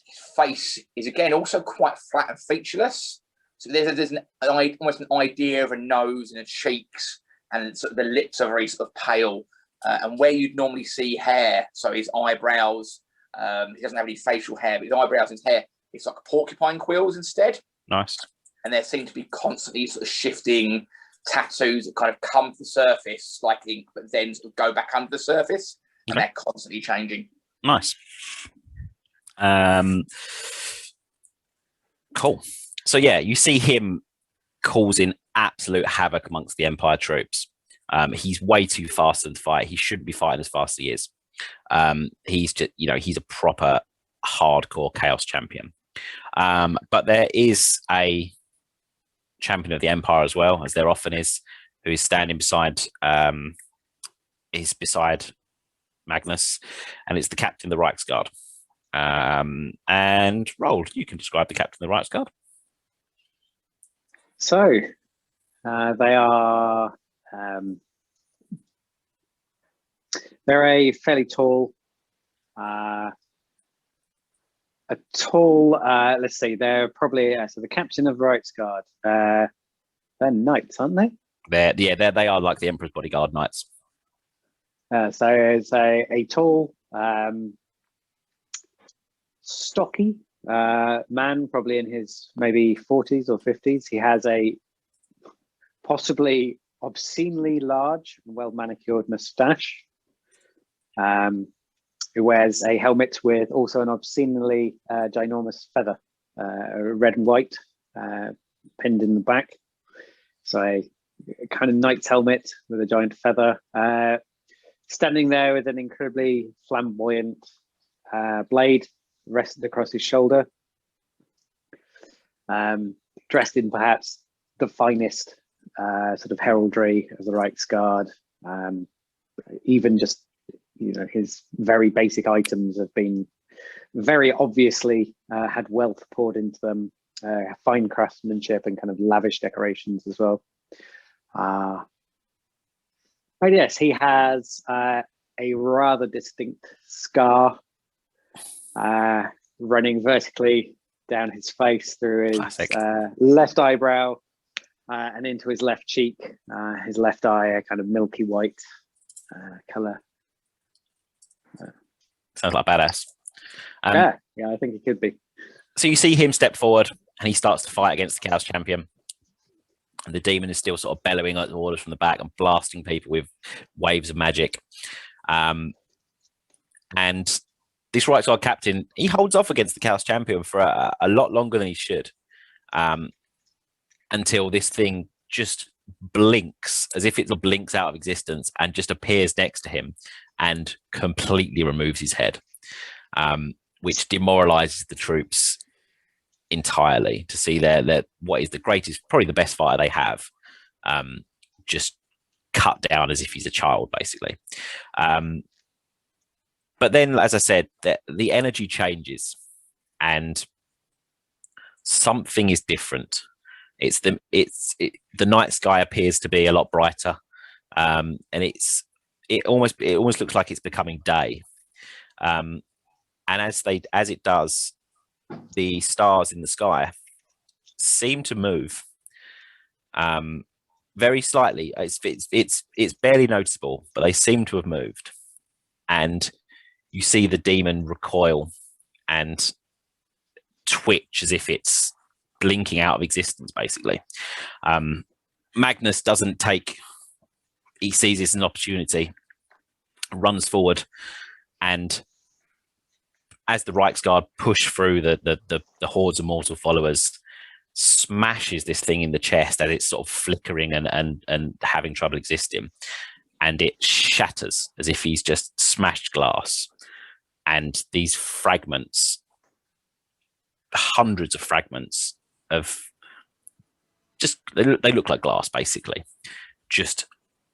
His face is again also quite flat and featureless. So there's almost an idea of a nose and a cheeks, and sort of the lips are very sort of pale. And where you'd normally see hair, so his eyebrows, he doesn't have any facial hair, but his eyebrows and his hair, it's like porcupine quills instead. Nice. And there seem to be constantly sort of shifting tattoos that kind of come to the surface like ink, but then sort of go back under the surface, and they're constantly changing. Nice. Cool. So yeah, you see him causing absolute havoc amongst the Empire troops. He's way too fast to fight. He shouldn't be fighting as fast as he is. He's just, he's a proper hardcore chaos champion. But there is a champion of the Empire as well, as there often is, who is standing beside Magnus, and it's the captain of the Reichsguard. And Roald, you can describe the captain of the Reichsguard. So they are they're a fairly tall let's see, they're probably so the captain of the Reichsguard, they're knights, aren't they? They are like the Emperor's bodyguard knights. So it's a tall, stocky man, probably in his maybe 40s or 50s. He has a possibly obscenely large, well-manicured moustache. Who wears a helmet with also an obscenely ginormous feather, red and white, pinned in the back. So a kind of knight's helmet with a giant feather. Standing there with an incredibly flamboyant blade rested across his shoulder. Dressed in perhaps the finest sort of heraldry of the Reichsguard. Even just, his very basic items have been very obviously had wealth poured into them, fine craftsmanship and kind of lavish decorations as well. But yes, he has a rather distinct scar running vertically down his face through his left eyebrow and into his left cheek. His left eye, a kind of milky white color. Sounds like badass. Yeah, I think it could be. So you see him step forward, and he starts to fight against the Chaos Champion. And the demon is still sort of bellowing out the orders from the back and blasting people with waves of magic. And this Reichsguard captain, he holds off against the Chaos Champion for a lot longer than he should. And until this thing just blinks, as if it blinks out of existence, and just appears next to him and completely removes his head, which demoralizes the troops entirely to see their what is the greatest, probably the best fighter they have, just cut down as if he's a child, basically. But then, as I said, the energy changes and something is different. The night sky appears to be a lot brighter, and it almost looks like it's becoming day. And as it does, the stars in the sky seem to move very slightly. It's barely noticeable, but they seem to have moved. And you see the demon recoil and twitch as if it's blinking out of existence, basically. Magnus doesn't take, he sees this as an opportunity, runs forward, and as the Reichsguard push through the hordes of mortal followers, smashes this thing in the chest as it's sort of flickering and having trouble existing, and it shatters as if he's just smashed glass. And these fragments, hundreds of fragments of just, they look like glass, basically, just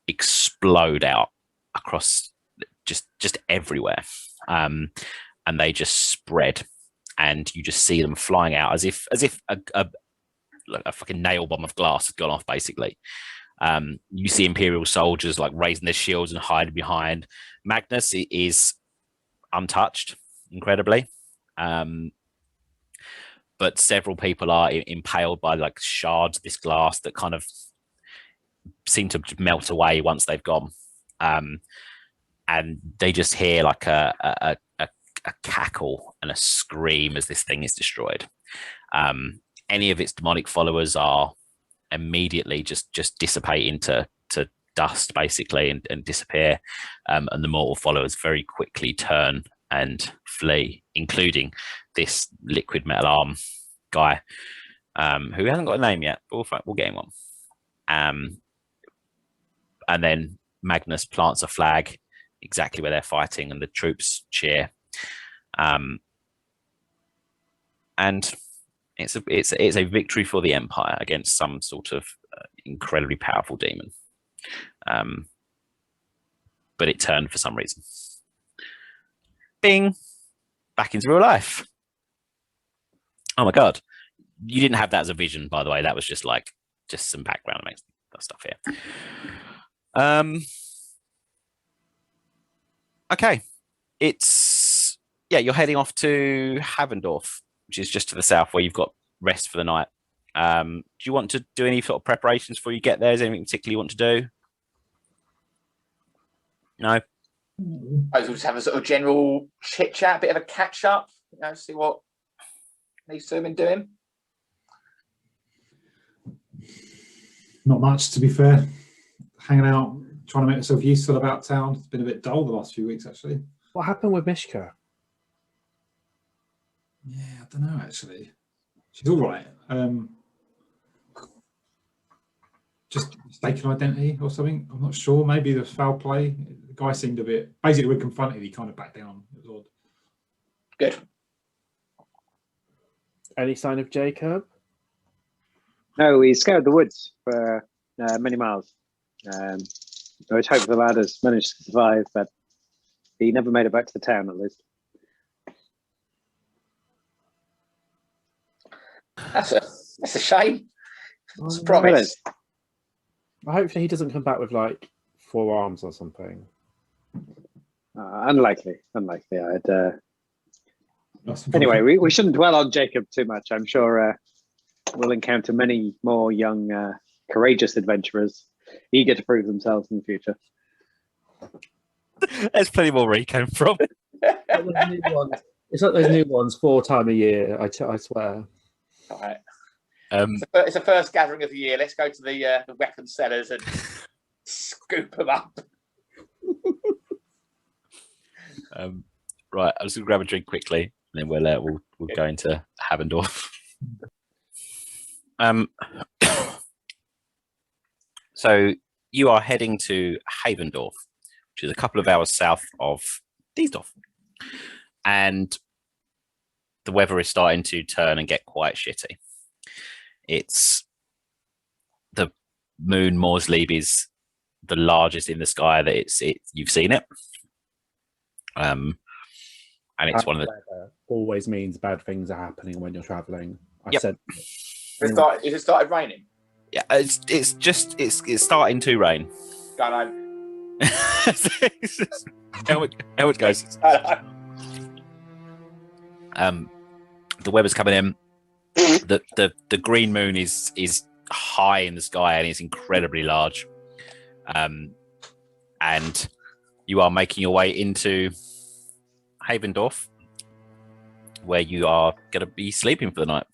explode out across just everywhere. And they just spread, and you just see them flying out as if a fucking nail bomb of glass had gone off, basically. You see Imperial soldiers like raising their shields and hiding behind. Magnus is untouched, incredibly. But several people are impaled by like shards of this glass that kind of seem to melt away once they've gone. And they just hear like a cackle and a scream as this thing is destroyed. Any of its demonic followers are immediately just dissipate into dust, basically, and disappear. And the mortal followers very quickly turn and flee, including this liquid metal arm guy, who hasn't got a name yet, but we'll get him one. And then Magnus plants a flag exactly where they're fighting, and the troops cheer. And it's a victory for the Empire against some sort of incredibly powerful demon. But it turned for some reason. Bing! Back into real life. Oh my god. You didn't have that as a vision, by the way. That was just some background stuff here. Okay. You're heading off to Havendorf, which is just to the south, where you've got rest for the night. Do you want to do any sort of preparations before you get there? Is there anything particular you want to do? No? I was just have a sort of general chit chat, a bit of a catch up, see what these two have been doing. Not much, to be fair. Hanging out, trying to make myself useful about town. It's been a bit dull the last few weeks, actually. What happened with Mishka? Yeah, I don't know, actually. She's all right. Just mistaken identity or something. I'm not sure. Maybe there's foul play. The guy seemed a bit... Basically, when confronted, he kind of backed down. It was odd. Good. Any sign of Jacob? No, he scoured the woods for many miles. I was hoping the lad has managed to survive, but he never made it back to the town, at least. That's a shame. It's a promise. Hopefully he doesn't come back with like 4 arms or something. Unlikely. Anyway, we shouldn't dwell on Jacob too much. I'm sure we'll encounter many more young, courageous adventurers eager to prove themselves in the future. There's plenty more where he came from. It's like those new ones 4 times a year, I swear. All right. It's the first gathering of the year. Let's go to the weapon sellers and scoop them up. Right, I was going to grab a drink quickly, and then we'll go into Havendorf. So you are heading to Havendorf, which is a couple of hours south of Diesdorf, and the weather is starting to turn and get quite shitty. It's the moon Morsleib is the largest in the sky that you've seen it. And it's one of the always means bad things are happening when you're traveling. Yep. Is it started raining? Yeah, it's starting to rain. Going home. Elwood goes. The weather's coming in. The green moon is high in the sky and is incredibly large. And you are making your way into Havendorf, where you are going to be sleeping for the night.